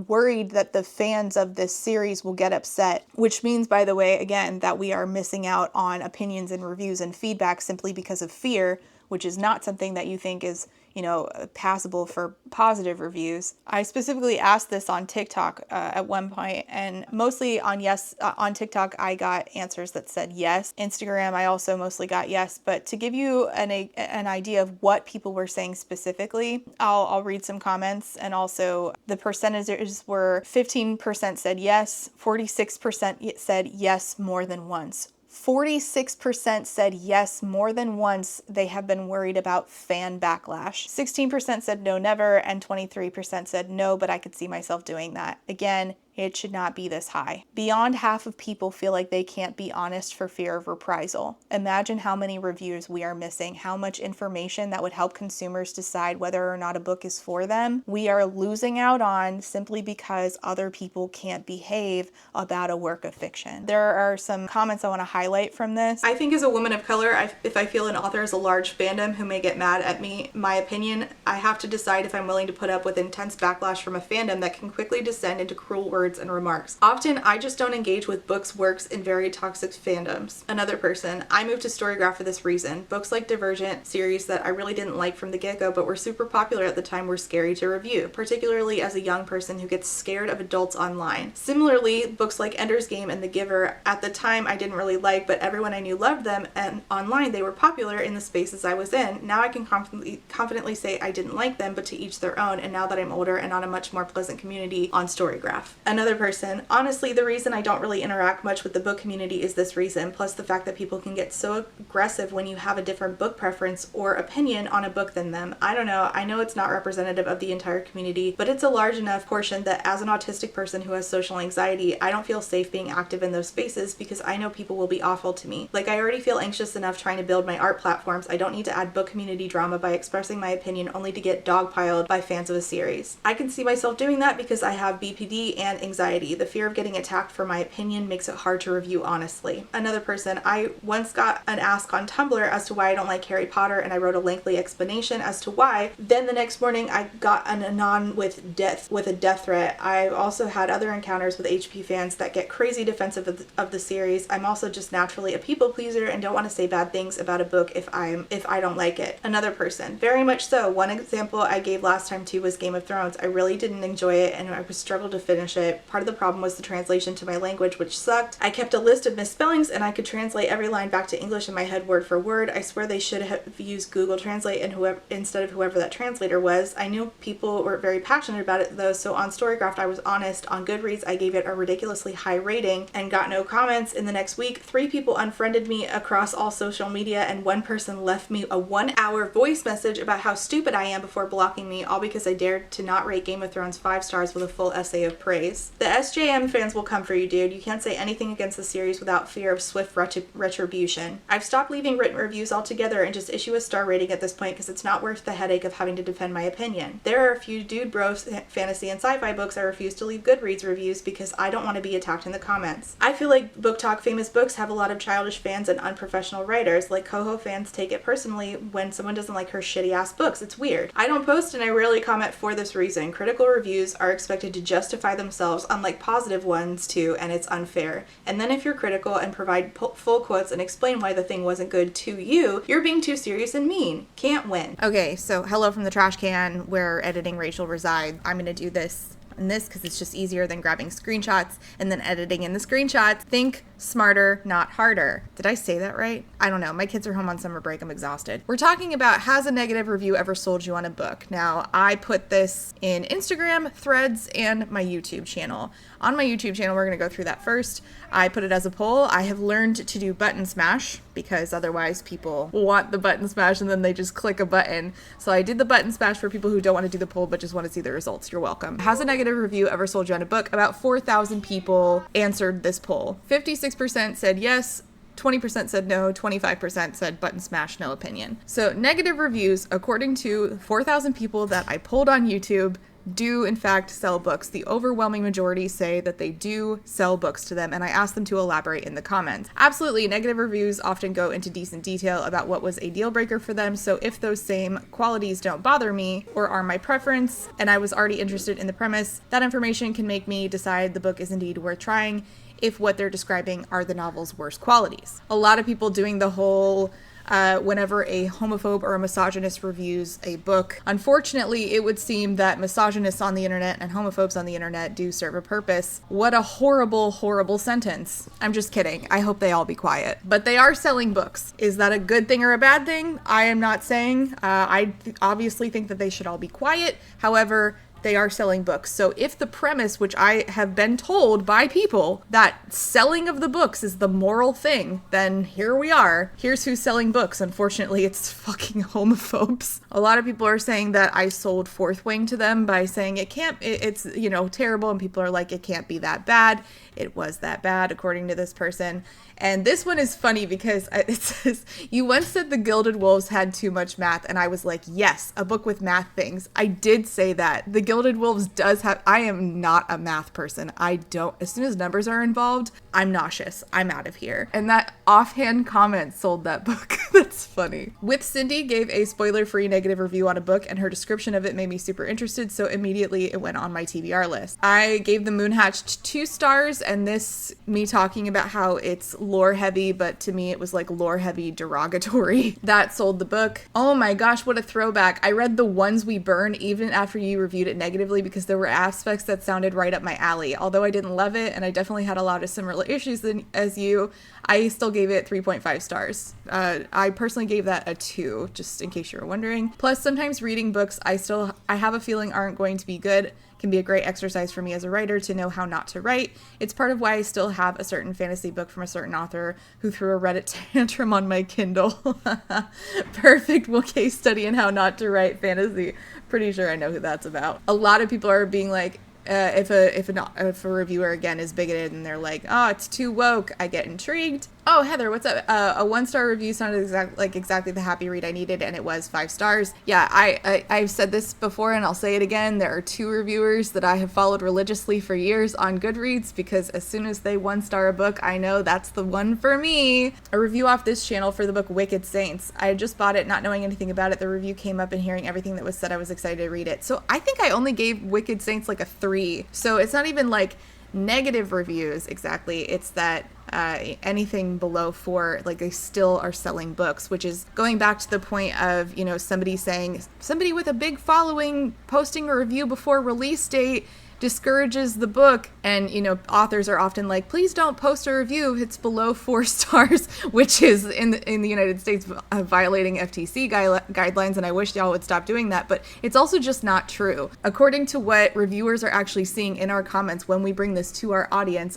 S1: worried that the fans of this series will get upset? Which means, by the way, again, that we are missing out on opinions and reviews and feedback simply because of fear, which is not something that you think is, you know, passable for positive reviews. I specifically asked this on TikTok at one point, and mostly on on TikTok I got answers that said yes. Instagram I also mostly got yes, but to give you an idea of what people were saying specifically, I'll read some comments, and also the percentages were 15% said yes, 46% said yes more than once. 46% said yes more than once they have been worried about fan backlash. 16% said no, never, and 23% said no, but I could see myself doing that. Again, it should not be this high. Beyond half of people feel like they can't be honest for fear of reprisal. Imagine how many reviews we are missing, how much information that would help consumers decide whether or not a book is for them we are losing out on simply because other people can't behave about a work of fiction. There are some comments I want to highlight from this. I think as a woman of color, if I feel an author has a large fandom who may get mad at me, my opinion, I have to decide if I'm willing to put up with intense backlash from a fandom that can quickly descend into cruel words and remarks. Often, I just don't engage with books, works, in very toxic fandoms. Another person, I moved to Storygraph for this reason. Books like Divergent, series that I really didn't like from the get-go but were super popular at the time, were scary to review, particularly as a young person who gets scared of adults online. Similarly, books like Ender's Game and The Giver, at the time I didn't really like, but everyone I knew loved them, and online they were popular in the spaces I was in. Now I can confidently say I didn't like them, but to each their own, and now that I'm older and on a much more pleasant community on Storygraph. Another person, honestly, the reason I don't really interact much with the book community is this reason, plus the fact that people can get so aggressive when you have a different book preference or opinion on a book than them. I don't know, I know it's not representative of the entire community, but it's a large enough portion that as an autistic person who has social anxiety, I don't feel safe being active in those spaces because I know people will be awful to me. Like, I already feel anxious enough trying to build my art platforms. I don't need to add book community drama by expressing my opinion only to get dogpiled by fans of a series. I can see myself doing that because I have BPD and anxiety. The fear of getting attacked for my opinion makes it hard to review honestly. Another person, I once got an ask on Tumblr as to why I don't like Harry Potter, and I wrote a lengthy explanation as to why. Then the next morning I got an anon with a death threat. I've also had other encounters with HP fans that get crazy defensive of the series. I'm also just naturally a people pleaser and don't want to say bad things about a book if I don't like it. Another person, very much so. One example I gave last time too was Game of Thrones. I really didn't enjoy it and I struggled to finish it. Part of the problem was the translation to my language, which sucked. I kept a list of misspellings and I could translate every line back to English in my head word for word. I swear they should have used Google Translate and instead of whoever that translator was. I knew people were very passionate about it though, so on Storycraft I was honest. On Goodreads I gave it a ridiculously high rating and got no comments. In the next week, 3 people unfriended me across all social media and one person left me a 1-hour voice message about how stupid I am before blocking me, all because I dared to not rate Game of Thrones 5 stars with a full essay of praise. The SJM fans will come for you, dude. You can't say anything against the series without fear of swift retribution. I've stopped leaving written reviews altogether and just issue a star rating at this point because it's not worth the headache of having to defend my opinion. There are a few dude bro fantasy and sci-fi books I refuse to leave Goodreads reviews because I don't want to be attacked in the comments. I feel like Book Talk famous books have a lot of childish fans and unprofessional writers. Like Coho fans take it personally when someone doesn't like her shitty ass books. It's weird. I don't post and I rarely comment for this reason. Critical reviews are expected to justify themselves, unlike positive ones too, and it's unfair. And then if you're critical and provide full quotes and explain why the thing wasn't good to you, you're being too serious and mean. Can't win. Okay, so hello from the trash can where editing Rachel resides. I'm gonna do this and this because it's just easier than grabbing screenshots and then editing in the screenshots. Think smarter, not harder. Did I say that right? I don't know. My kids are home on summer break. I'm exhausted. We're talking about, has a negative review ever sold you on a book? Now, I put this in Instagram, Threads, and my YouTube channel. On my YouTube channel, we're going to go through that first. I put it as a poll. I have learned to do button smash because otherwise people want the button smash and then they just click a button. So I did the button smash for people who don't want to do the poll but just want to see the results. You're welcome. Has a negative review ever sold you on a book? About 4,000 people answered this poll. 56% said yes, 20% said no, 25% said button smash, no opinion. So negative reviews, according to 4,000 people that I polled on YouTube, do in fact sell books. The overwhelming majority say that they do sell books to them, and I asked them to elaborate in the comments. Absolutely, negative reviews often go into decent detail about what was a deal breaker for them, so if those same qualities don't bother me or are my preference, and I was already interested in the premise, that information can make me decide the book is indeed worth trying if what they're describing are the novel's worst qualities. A lot of people doing the whole whenever a homophobe or a misogynist reviews a book. Unfortunately, it would seem that misogynists on the internet and homophobes on the internet do serve a purpose. What a horrible, horrible sentence. I'm just kidding. I hope they all be quiet. But they are selling books. Is that a good thing or a bad thing? I am not saying. I obviously think that they should all be quiet. However, they are selling books. So if the premise, which I have been told by people, that selling of the books is the moral thing, then here we are. Here's who's selling books. Unfortunately, it's fucking homophobes. A lot of people are saying that I sold Fourth Wing to them by saying it's terrible, and people are like, it can't be that bad. It was that bad, according to this person. And this one is funny because it says, you once said the Gilded Wolves had too much math, and I was like, yes, a book with math things. I did say that. The Gilded Wolves does have, I am not a math person. As soon as numbers are involved, I'm nauseous. I'm out of here. And that offhand comment sold that book. That's funny. With Cindy gave a spoiler-free negative review on a book, and her description of it made me super interested, so immediately it went on my TBR list. I gave The Moonhatched 2 stars, and this, me talking about how it's lore heavy, but to me it was like lore heavy derogatory. That sold the book. Oh my gosh, what a throwback. I read The Ones We Burn even after you reviewed it negatively because there were aspects that sounded right up my alley. Although I didn't love it and I definitely had a lot of similar issues as you, I still gave it 3.5 stars. I personally gave that a 2, just in case you were wondering. Plus, sometimes reading books I have a feeling aren't going to be good can be a great exercise for me as a writer to know how not to write. It's part of why I still have a certain fantasy book from a certain author who threw a Reddit tantrum on my Kindle. Perfect case study in how not to write fantasy. Pretty sure I know who that's about. A lot of people are being like, if a reviewer again is bigoted and they're like, oh, it's too woke, I get intrigued. Oh, Heather, what's up? A 1-star review sounded exactly the happy read I needed, and it was 5 stars. Yeah, I've said this before, and I'll say it again. There are 2 reviewers that I have followed religiously for years on Goodreads, because as soon as they 1-star a book, I know that's the one for me. A review off this channel for the book Wicked Saints. I had just bought it, not knowing anything about it. The review came up, and hearing everything that was said, I was excited to read it. So I think I only gave Wicked Saints like a 3. So it's not even like negative reviews exactly. It's that anything below 4, like, they still are selling books, which is going back to the point of, you know, somebody saying, somebody with a big following posting a review before release date discourages the book. And, you know, authors are often like, please don't post a review if it's below 4 stars, which is in the United States violating FTC guidelines, and I wish y'all would stop doing that. But it's also just not true. According to what reviewers are actually seeing in our comments when we bring this to our audience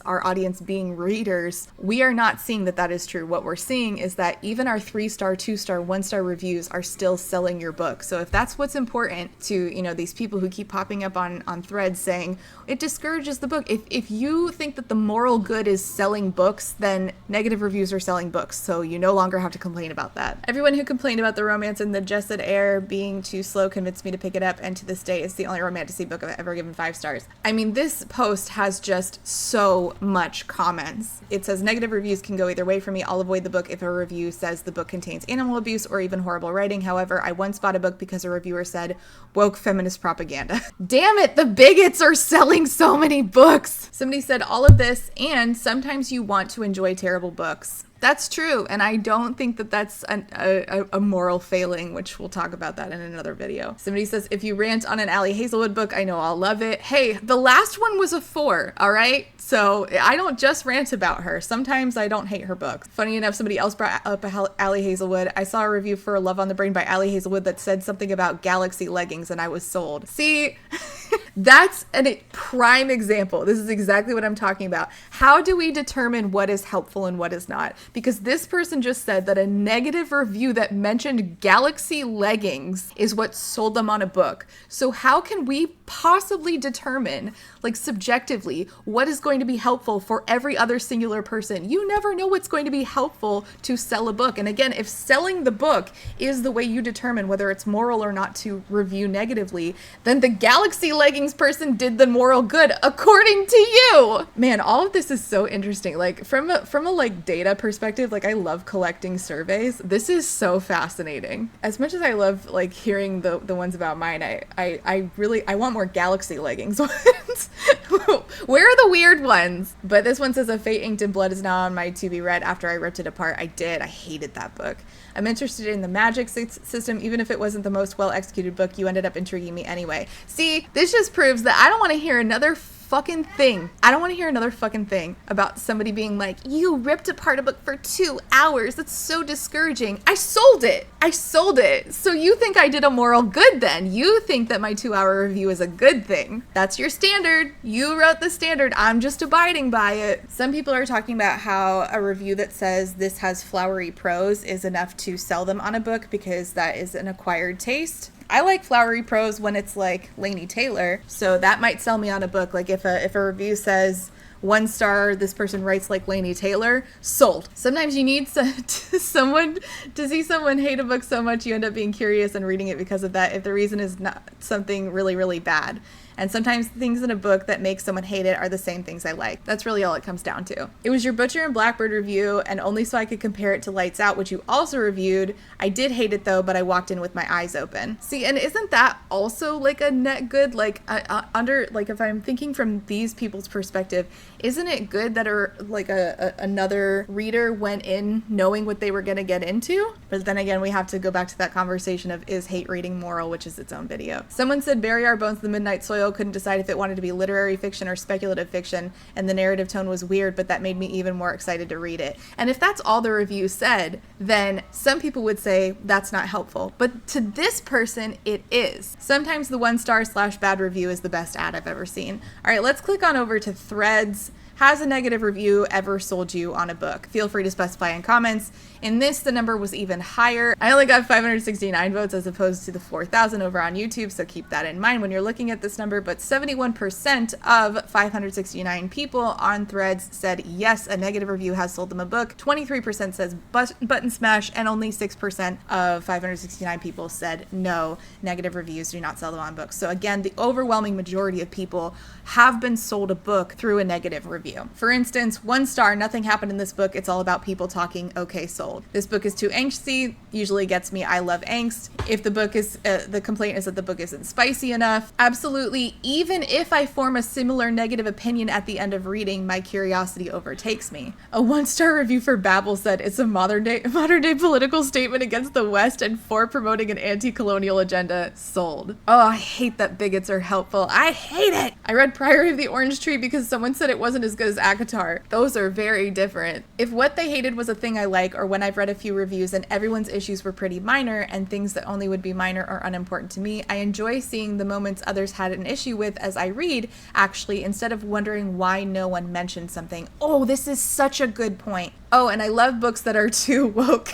S1: being readers, we are not seeing that that is true. What we're seeing is that even our 3-star, 2-star, 1-star reviews are still selling your book. So if that's what's important to, you know, these people who keep popping up on threads saying it discourages the book, if you think that the moral good is selling books, then negative reviews are selling books, so you no longer have to complain about that. Everyone who complained about the romance in the Jessed Air being too slow convinced me to pick it up, and to this day it's the only romantasy book I've ever given 5 stars. I mean, this post has just so much comments. It says negative reviews can go either way for me. I'll avoid the book if a review says the book contains animal abuse or even horrible writing. However, I once bought a book because a reviewer said woke feminist propaganda. Damn it, the bigots are selling so many books. Somebody said all of this, and sometimes you want to enjoy terrible books. That's true, and I don't think that that's a moral failing, which we'll talk about that in another video. Somebody says, if you rant on an Allie Hazelwood book, I know I'll love it. Hey, the last one was a 4, all right? So I don't just rant about her. Sometimes I don't hate her books. Funny enough, somebody else brought up Allie Hazelwood. I saw a review for Love on the Brain by Allie Hazelwood that said something about galaxy leggings, and I was sold. See, that's a prime example. This is exactly what I'm talking about. How do we determine what is helpful and what is not? Because this person just said that a negative review that mentioned galaxy leggings is what sold them on a book. So how can we possibly determine, like, subjectively, what is going to be helpful for every other singular person? You never know what's going to be helpful to sell a book. And again, if selling the book is the way you determine whether it's moral or not to review negatively, then the galaxy leggings person did the moral good according to you. Man, all of this is so interesting. Like, from a like data perspective, like, I love collecting surveys. This is so fascinating. As much as I love like hearing the ones about mine, I want more galaxy leggings ones. Where are the weird ones? But this one says, A Fate Inked in Blood is now on my to be read after I ripped it apart. I did. I hated that book. I'm interested in the magic system. Even if it wasn't the most well executed book, you ended up intriguing me anyway. See, this just proves that I don't want to hear another fucking thing. I don't want to hear another fucking thing about somebody being like, you ripped apart a book for 2 hours. That's so discouraging. I sold it. So you think I did a moral good then? You think that my 2-hour review is a good thing. That's your standard. You wrote the standard. I'm just abiding by it. Some people are talking about how a review that says this has flowery prose is enough to sell them on a book because that is an acquired taste. I like flowery prose when it's like Laini Taylor, so that might sell me on a book. Like if a review says 1 star, this person writes like Laini Taylor, sold. Sometimes you need to see someone hate a book so much you end up being curious and reading it because of that, if the reason is not something really, really bad. And sometimes things in a book that make someone hate it are the same things I like. That's really all it comes down to. It was your Butcher and Blackbird review, and only so I could compare it to Lights Out, which you also reviewed. I did hate it though, but I walked in with my eyes open. See, and isn't that also like a net good? Like if I'm thinking from these people's perspective, isn't it good that another reader went in knowing what they were going to get into? But then again, we have to go back to that conversation of, is hate reading moral, which is its own video. Someone said Bury Our Bones in the Midnight Soil couldn't decide if it wanted to be literary fiction or speculative fiction, and the narrative tone was weird, but that made me even more excited to read it. And if that's all the review said, then some people would say that's not helpful. But to this person, it is. Sometimes the 1 star / bad review is the best ad I've ever seen. All right, let's click on over to Threads. Has a negative review ever sold you on a book? Feel free to specify in comments. In this, the number was even higher. I only got 569 votes as opposed to the 4,000 over on YouTube, so keep that in mind when you're looking at this number. But 71% of 569 people on Threads said yes, a negative review has sold them a book. 23% says button smash, and only 6% of 569 people said no, negative reviews do not sell them on books. So again, the overwhelming majority of people have been sold a book through a negative review. For instance, 1 star, nothing happened in this book. It's all about people talking. Okay, sold. This book is too angsty. Usually gets me. I love angst. If the book is, the complaint is that the book isn't spicy enough. Absolutely. Even if I form a similar negative opinion at the end of reading, my curiosity overtakes me. A 1-star review for Babel said it's a modern day political statement against the West and for promoting an anti-colonial agenda. Sold. Oh, I hate that bigots are helpful. I hate it. I read Priory of the Orange Tree because someone said it wasn't as good as ACOTAR. Those are very different. If what they hated was a thing I like, or when I've read a few reviews and everyone's issues were pretty minor and things that only would be minor or unimportant to me, I enjoy seeing the moments others had an issue with as I read, actually, instead of wondering why no one mentioned something. Oh, this is such a good point. Oh, and I love books that are too woke.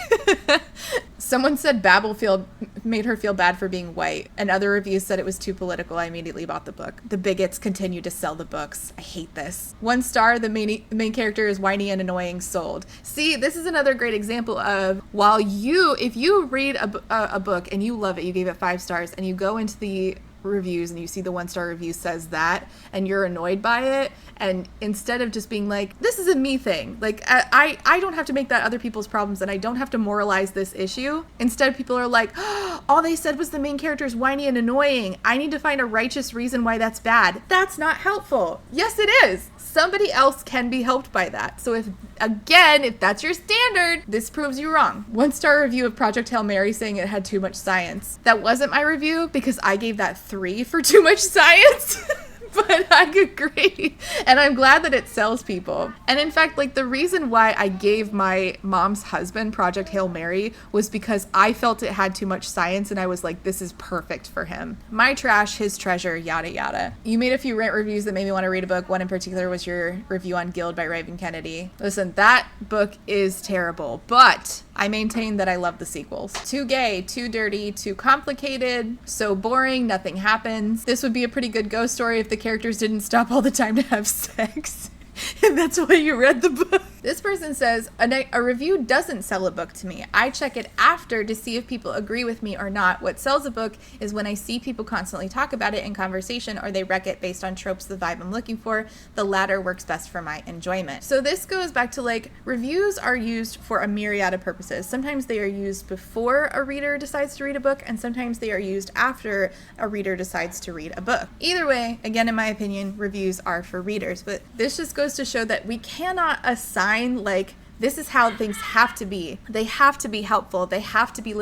S1: Someone said Babel made her feel bad for being white, and other reviews said it was too political. I immediately bought the book. The bigots continue to sell the books. I hate this. 1 star, the main character is whiny and annoying. Sold. See, this is another great example of if you read a book and you love it, you gave it 5 stars, and you go into the reviews and you see the 1-star review says that and you're annoyed by it, and instead of just being like, this is a me thing, like I don't have to make that other people's problems and I don't have to moralize this issue, instead people are like, oh, all they said was the main character is whiny and annoying, I need to find a righteous reason why that's bad. That's not helpful. Yes, it is. Somebody else can be helped by that. So if that's your standard, this proves you wrong. 1-star review of Project Hail Mary saying it had too much science. That wasn't my review because I gave that 3 for too much science. But I agree. And I'm glad that it sells people. And in fact, like, the reason why I gave my mom's husband Project Hail Mary was because I felt it had too much science and I was like, this is perfect for him. My trash, his treasure, yada yada. You made a few rant reviews that made me want to read a book. One in particular was your review on Guild by Raven Kennedy. Listen, that book is terrible, but I maintain that I love the sequels. Too gay, too dirty, too complicated, so boring, nothing happens. This would be a pretty good ghost story if the characters didn't stop all the time to have sex. And that's why you read the book. This person says, a review doesn't sell a book to me. I check it after to see if people agree with me or not. What sells a book is when I see people constantly talk about it in conversation, or they wreck it based on tropes, the vibe I'm looking for. The latter works best for my enjoyment. So this goes back to, like, reviews are used for a myriad of purposes. Sometimes they are used before a reader decides to read a book, and sometimes they are used after a reader decides to read a book. Either way, again, in my opinion, reviews are for readers. But this just goes to show that we cannot assign, like, this is how things have to be. They have to be helpful. They have to be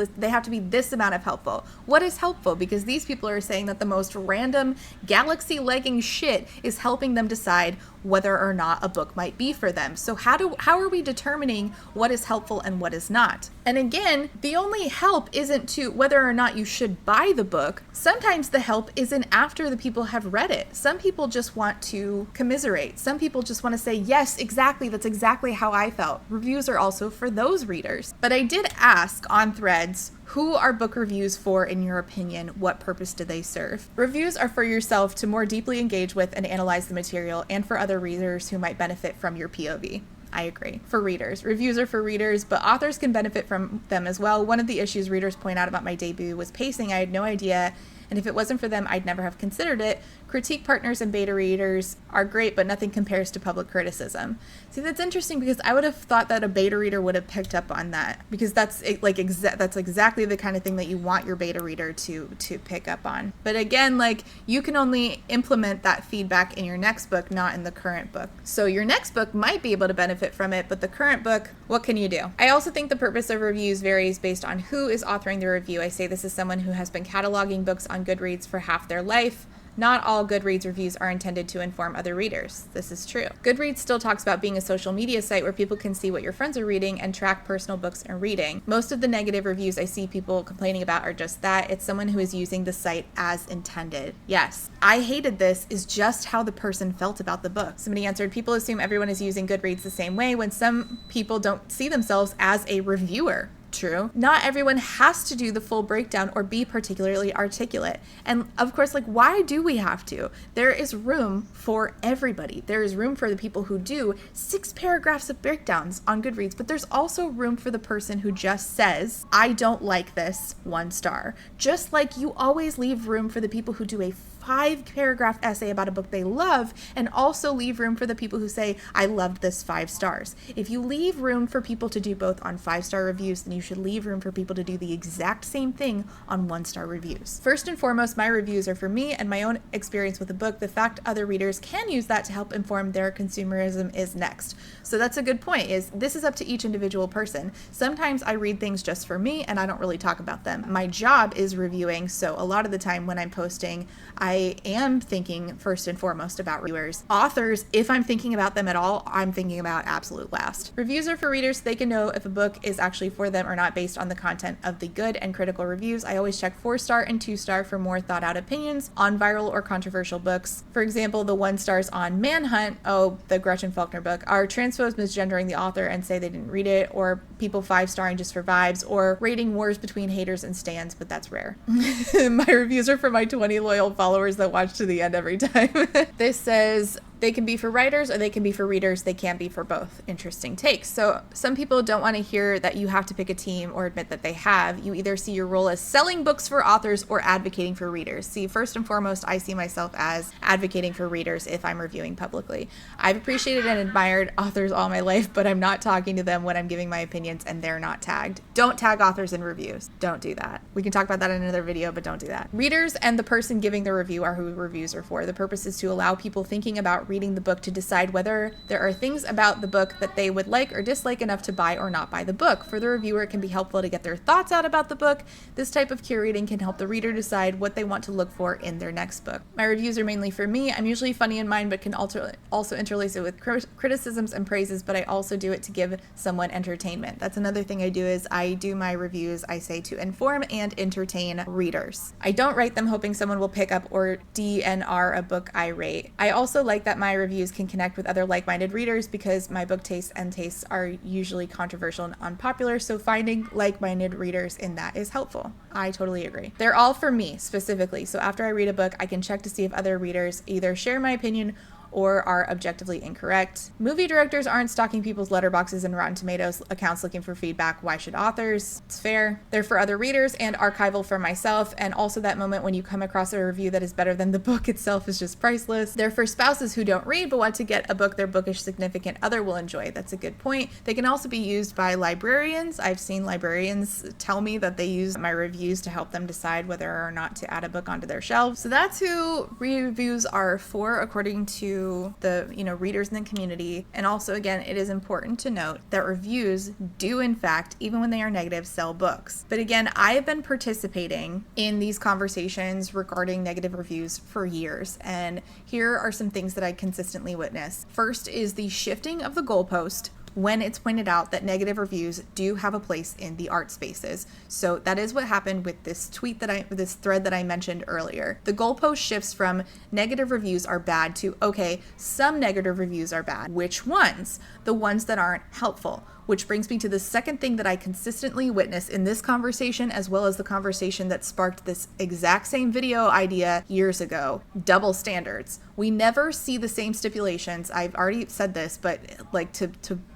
S1: this amount of helpful. What is helpful? Because these people are saying that the most random galaxy-legging shit is helping them decide whether or not a book might be for them. So how are we determining what is helpful and what is not? And again, the only help isn't to whether or not you should buy the book. Sometimes the help isn't after the people have read it. Some people just want to commiserate. Some people just want to say, yes, exactly, that's exactly how I felt. Reviews are also for those readers. But I did ask on Threads, who are book reviews for, in your opinion? What purpose do they serve? Reviews are for yourself to more deeply engage with and analyze the material, and for other readers who might benefit from your POV. I agree. For readers. Reviews are for readers, but authors can benefit from them as well. One of the issues readers point out about my debut was pacing. I had no idea, and if it wasn't for them, I'd never have considered it. Critique partners and beta readers are great, but nothing compares to public criticism. See, that's interesting because I would have thought that a beta reader would have picked up on that, because that's that's exactly the kind of thing that you want your beta reader to pick up on. But again, like, you can only implement that feedback in your next book, not in the current book. So your next book might be able to benefit from it, but the current book, what can you do? I also think the purpose of reviews varies based on who is authoring the review. I say this as someone who has been cataloging books on Goodreads for half their life. Not all Goodreads reviews are intended to inform other readers. This is true. Goodreads still talks about being a social media site where people can see what your friends are reading and track personal books and reading. Most of the negative reviews I see people complaining about are just that. It's someone who is using the site as intended. Yes, I hated this is just how the person felt about the book. Somebody answered, people assume everyone is using Goodreads the same way when some people don't see themselves as a reviewer. True. Not everyone has to do the full breakdown or be particularly articulate. And of course, like, why do we have to? There is room for everybody. There is room for the people who do 6 paragraphs of breakdowns on Goodreads, but there's also room for the person who just says, I don't like this, 1 star. Just like you always leave room for the people who do a 5-paragraph essay about a book they love, and also leave room for the people who say, I loved this 5 stars. If you leave room for people to do both on 5-star reviews, then you should leave room for people to do the exact same thing on 1-star reviews. First and foremost, my reviews are for me and my own experience with the book. The fact other readers can use that to help inform their consumerism is next. So that's a good point, is this is up to each individual person. Sometimes I read things just for me and I don't really talk about them. My job is reviewing, so a lot of the time when I'm posting, I am thinking first and foremost about reviewers. Authors, if I'm thinking about them at all, I'm thinking about absolute last. Reviews are for readers so they can know if a book is actually for them or not based on the content of the good and critical reviews. I always check 4-star and 2-star for more thought out opinions on viral or controversial books. For example, the 1 stars on Manhunt, the Gretchen Faulkner book, are transphobes misgendering the author and say they didn't read it, or people 5-starring just for vibes, or rating wars between haters and stans, but that's rare. My reviews are for my 20 loyal followers that watch to the end every time. This says, they can be for writers or they can be for readers. They can be for both. Interesting takes. So some people don't want to hear that you have to pick a team or admit that they have. You either see your role as selling books for authors or advocating for readers. See, first and foremost, I see myself as advocating for readers if I'm reviewing publicly. I've appreciated and admired authors all my life, but I'm not talking to them when I'm giving my opinions and they're not tagged. Don't tag authors in reviews. Don't do that. We can talk about that in another video, but don't do that. Readers and the person giving the review are who reviews are for. The purpose is to allow people thinking about reading the book to decide whether there are things about the book that they would like or dislike enough to buy or not buy the book. For the reviewer, it can be helpful to get their thoughts out about the book. This type of curating can help the reader decide what they want to look for in their next book. My reviews are mainly for me. I'm usually funny in mine, but can also interlace it with criticisms and praises, but I also do it to give someone entertainment. That's another thing I do, is I do my reviews, I say, to inform and entertain readers. I don't write them hoping someone will pick up or DNR a book I rate. I also like that my reviews can connect with other like-minded readers because my book tastes and tastes are usually controversial and unpopular, so finding like-minded readers in that is helpful. I totally agree. They're all for me specifically, so after I read a book, I can check to see if other readers either share my opinion or are objectively incorrect. Movie directors aren't stalking people's letterboxes and Rotten Tomatoes accounts looking for feedback. Why should authors? It's fair. They're for other readers and archival for myself, and also that moment when you come across a review that is better than the book itself is just priceless. They're for spouses who don't read but want to get a book their bookish significant other will enjoy. That's a good point. They can also be used by librarians. I've seen librarians tell me that they use my reviews to help them decide whether or not to add a book onto their shelves. So that's who reviews are for, according to the readers in the community. And also, again, it is important to note that reviews do in fact, even when they are negative, sell books. But again, I have been participating in these conversations regarding negative reviews for years, and here are some things that I consistently witness. First is the shifting of the goalpost when it's pointed out that negative reviews do have a place in the art spaces. So that is what happened with this this thread that I mentioned earlier. The goalpost shifts from negative reviews are bad to, okay, some negative reviews are bad. Which ones? The ones that aren't helpful. Which brings me to the second thing that I consistently witness in this conversation, as well as the conversation that sparked this exact same video idea years ago: double standards. We never see the same stipulations. I've already said this, but like to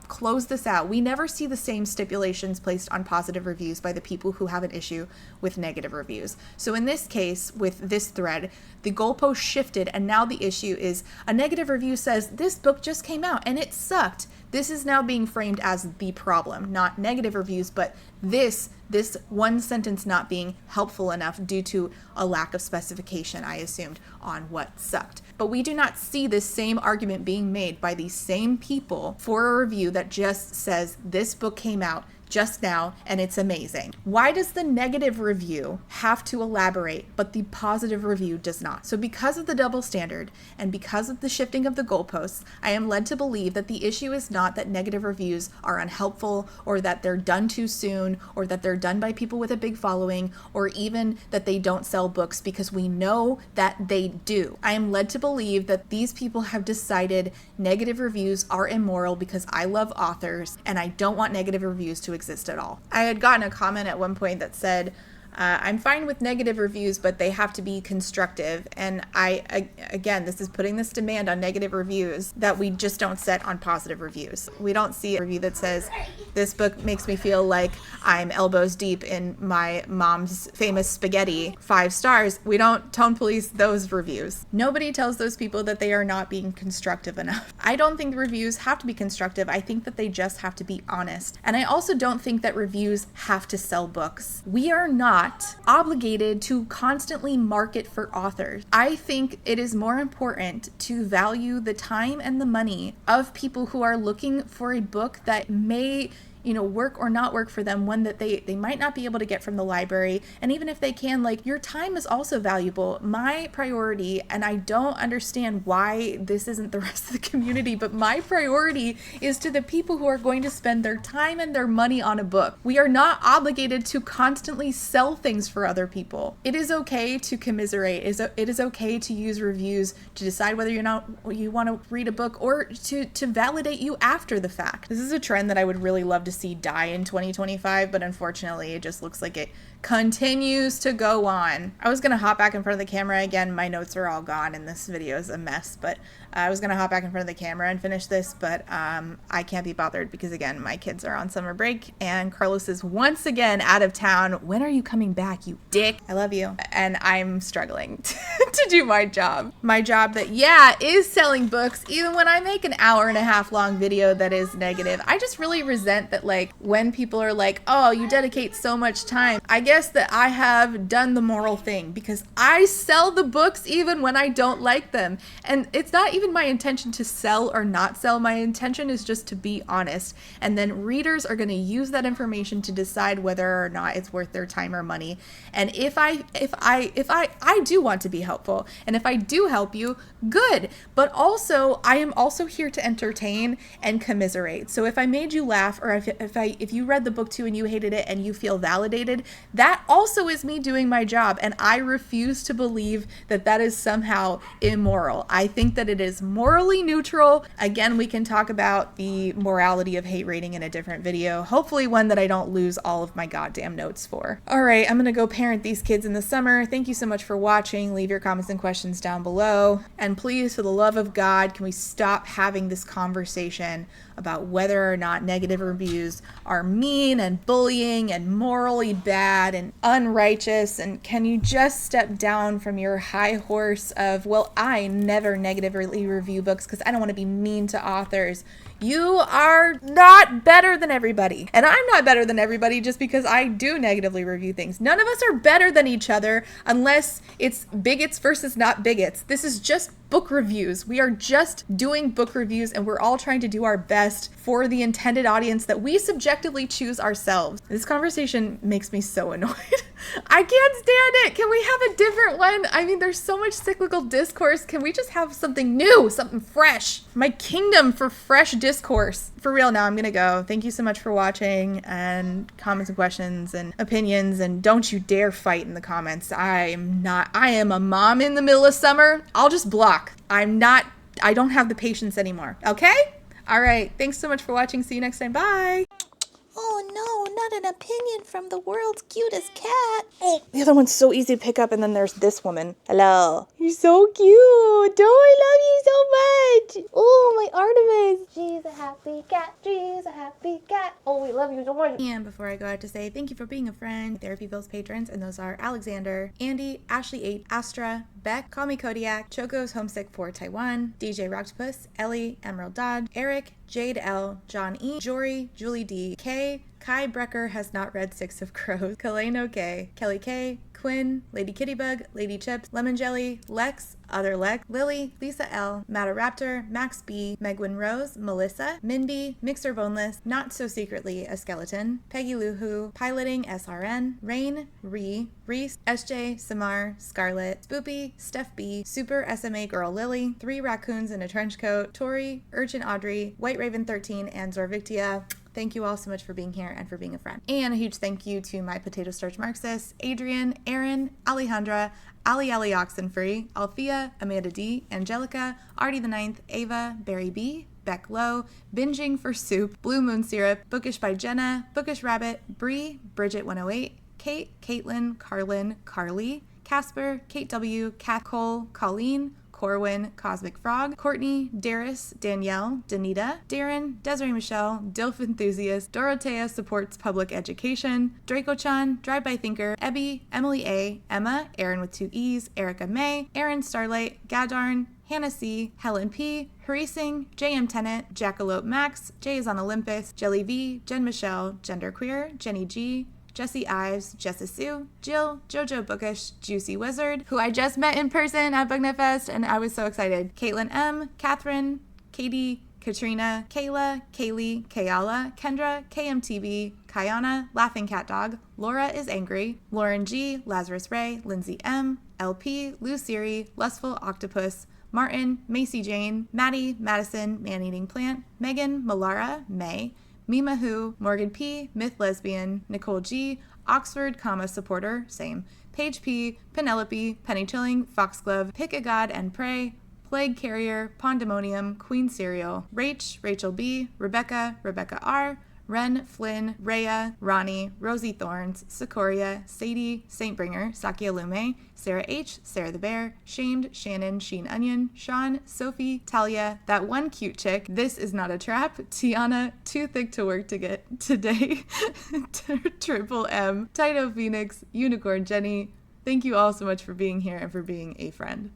S1: close this out, we never see the same stipulations placed on positive reviews by the people who have an issue with negative reviews. So in this case, with this thread, the goalpost shifted, and now the issue is a negative review says, this book just came out and it sucked. This is now being framed as the problem, not negative reviews, but this one sentence not being helpful enough due to a lack of specification, I assumed, on what sucked. But we do not see this same argument being made by these same people for a review that just says this book came out just now, and it's amazing. Why does the negative review have to elaborate, but the positive review does not? So because of the double standard and because of the shifting of the goalposts, I am led to believe that the issue is not that negative reviews are unhelpful, or that they're done too soon, or that they're done by people with a big following, or even that they don't sell books, because we know that they do. I am led to believe that these people have decided negative reviews are immoral because I love authors and I don't want negative reviews to exist at all. I had gotten a comment at one point that said, I'm fine with negative reviews, but they have to be constructive. And again, this is putting this demand on negative reviews that we just don't set on positive reviews. We don't see a review that says, this book makes me feel like I'm elbows deep in my mom's famous spaghetti, 5 stars. We don't tone police those reviews. Nobody tells those people that they are not being constructive enough. I don't think the reviews have to be constructive. I think that they just have to be honest. And I also don't think that reviews have to sell books. We are not obligated to constantly market for authors. I think it is more important to value the time and the money of people who are looking for a book that may work or not work for them, one that they might not be able to get from the library. And even if they can, like, your time is also valuable. My priority, and I don't understand why this isn't the rest of the community, but my priority is to the people who are going to spend their time and their money on a book. We are not obligated to constantly sell things for other people. It is okay to commiserate. It is okay to use reviews to decide whether you want to read a book, or to validate you after the fact. This is a trend that I would really love to see die in 2025, but unfortunately it just looks like it continues to go on. I was gonna hop back in front of the camera again. My notes are all gone and this video is a mess, but I was gonna hop back in front of the camera and finish this, but I can't be bothered because, again, my kids are on summer break and Carlos is once again out of town. When are you coming back, you dick? I love you. And I'm struggling to do my job. My job that, is selling books, even when I make an hour-and-a-half long video that is negative. I just really resent that, like, when people are like, oh, you dedicate so much time. I guess that I have done the moral thing because I sell the books even when I don't like them. And it's not even my intention to sell or not sell. My intention is just to be honest. And then readers are going to use that information to decide whether or not it's worth their time or money. And if I do want to be helpful, and if I do help you, good. But also, I am also here to entertain and commiserate. So if I made you laugh, or if you read the book too and you hated it and you feel validated, that also is me doing my job. And I refuse to believe that that is somehow immoral. I think that it is morally neutral. Again, we can talk about the morality of hate rating in a different video, hopefully one that I don't lose all of my goddamn notes for. All right, I'm gonna go parent these kids in the summer. Thank you so much for watching. Leave your comments and questions down below. And please, for the love of God, can we stop having this conversation about whether or not negative reviews are mean and bullying and morally bad and unrighteous? And can you just step down from your high horse of, well, I never negatively review books because I don't want to be mean to authors. You are not better than everybody. And I'm not better than everybody just because I do negatively review things. None of us are better than each other unless it's bigots versus not bigots. This is just book reviews. We are just doing book reviews, and we're all trying to do our best for the intended audience that we subjectively choose ourselves. This conversation makes me so annoyed. I can't stand it. Can we have a different one? I mean, there's so much cyclical discourse. Can we just have something new, something fresh? My kingdom for fresh discourse. For real now, I'm gonna go. Thank you so much for watching, and comments and questions and opinions, and don't you dare fight in the comments. I am a mom in the middle of summer. I'll just block. I don't have the patience anymore. Okay? All right. Thanks so much for watching. See you next time. Bye. Oh no, not an opinion from the world's cutest cat. Oh, the other one's so easy to pick up, and then there's this woman. Hello. You're so cute. Oh, I love you so much. Oh, my Artemis. She's a happy cat. She's a happy cat. Oh, we love you so much. And before I go, I have to say thank you for being a friend. Therapyville's patrons, and those are Alexander, Andy, Ashley 8, Astra, Beck, Call Me Kodiak, Choco's Homesick for Taiwan, DJ Rocktopus, Ellie, Emerald Dodge, Eric, Jade L, John E, Jory, Julie D, K, Kai Brecker has not read Six of Crows, Kaleno K, Kelly K, Quinn, Lady Kittybug, Lady Chips, Lemon Jelly, Lex, Other Lex, Lily, Lisa L, Mataraptor, Max B, Megwin Rose, Melissa, Minby, Mixer Boneless, Not So Secretly a Skeleton, Peggy Luhu, Piloting SRN, Rain, Reese, SJ, Samar, Scarlet, Spoopy, Steph B, Super SMA Girl Lily, 3 Raccoons in a Trench Coat, Tori, Urchin Audrey, White Raven 13, and Zorvictia. Thank you all so much for being here and for being a friend. And a huge thank you to my potato starch Marxists, Adrian, Aaron, Alejandra, Ali Oxenfree, Althea, Amanda D, Angelica, Artie the Ninth, Ava, Barry B, Beck Lowe, Binging for Soup, Blue Moon Syrup, Bookish by Jenna, Bookish Rabbit, Bree, Bridget 108, Kate, Caitlin, Carlin, Carly, Casper, Kate W, Kat Cole, Colleen, Corwin, Cosmic Frog, Courtney, Darius, Danielle, Danita, Darren, Desiree Michelle, Dilf Enthusiast, Dorothea Supports Public Education, Draco-chan, Drive-By Thinker, Ebby, Emily A, Emma, Aaron with 2 E's, Erica May, Aaron Starlight, Gadarn, Hannah C, Helen P, Harising, JM Tennant, Jackalope Max, Jay is on Olympus, Jelly V, Jen Michelle, Genderqueer, Jenny G, Jessie Ives, Jessa Sue, Jill, Jojo Bookish, Juicy Wizard, who I just met in person at Booknet Fest, and I was so excited. Caitlin M, Catherine, Katie, Katrina, Kayla, Kaylee, Kayala, Kendra, KMTV, Kayana, Laughing Cat Dog, Laura is Angry, Lauren G, Lazarus Ray, Lindsay M, LP, Lou Siri, Lustful Octopus, Martin, Macy Jane, Maddie, Madison, Man-Eating Plant, Megan, Malara, May, Mima Who, Morgan P, Myth Lesbian, Nicole G, Oxford, supporter, same, Paige P, Penelope, Penny Chilling, Foxglove, Pick a God and Pray, Plague Carrier, Pandemonium, Queen Cereal, Rachel B, Rebecca R, Ren, Flynn, Rhea, Ronnie, Rosie Thorns, Sikoria, Sadie, Saintbringer, Sakia Lume, Sarah H, Sarah the Bear, Shamed, Shannon, Sheen Onion, Sean, Sophie, Talia, That One Cute Chick, This Is Not a Trap, Tiana, Too Thick to Work to Get Today, Triple M, Tito Phoenix, Unicorn Jenny. Thank you all so much for being here and for being a friend.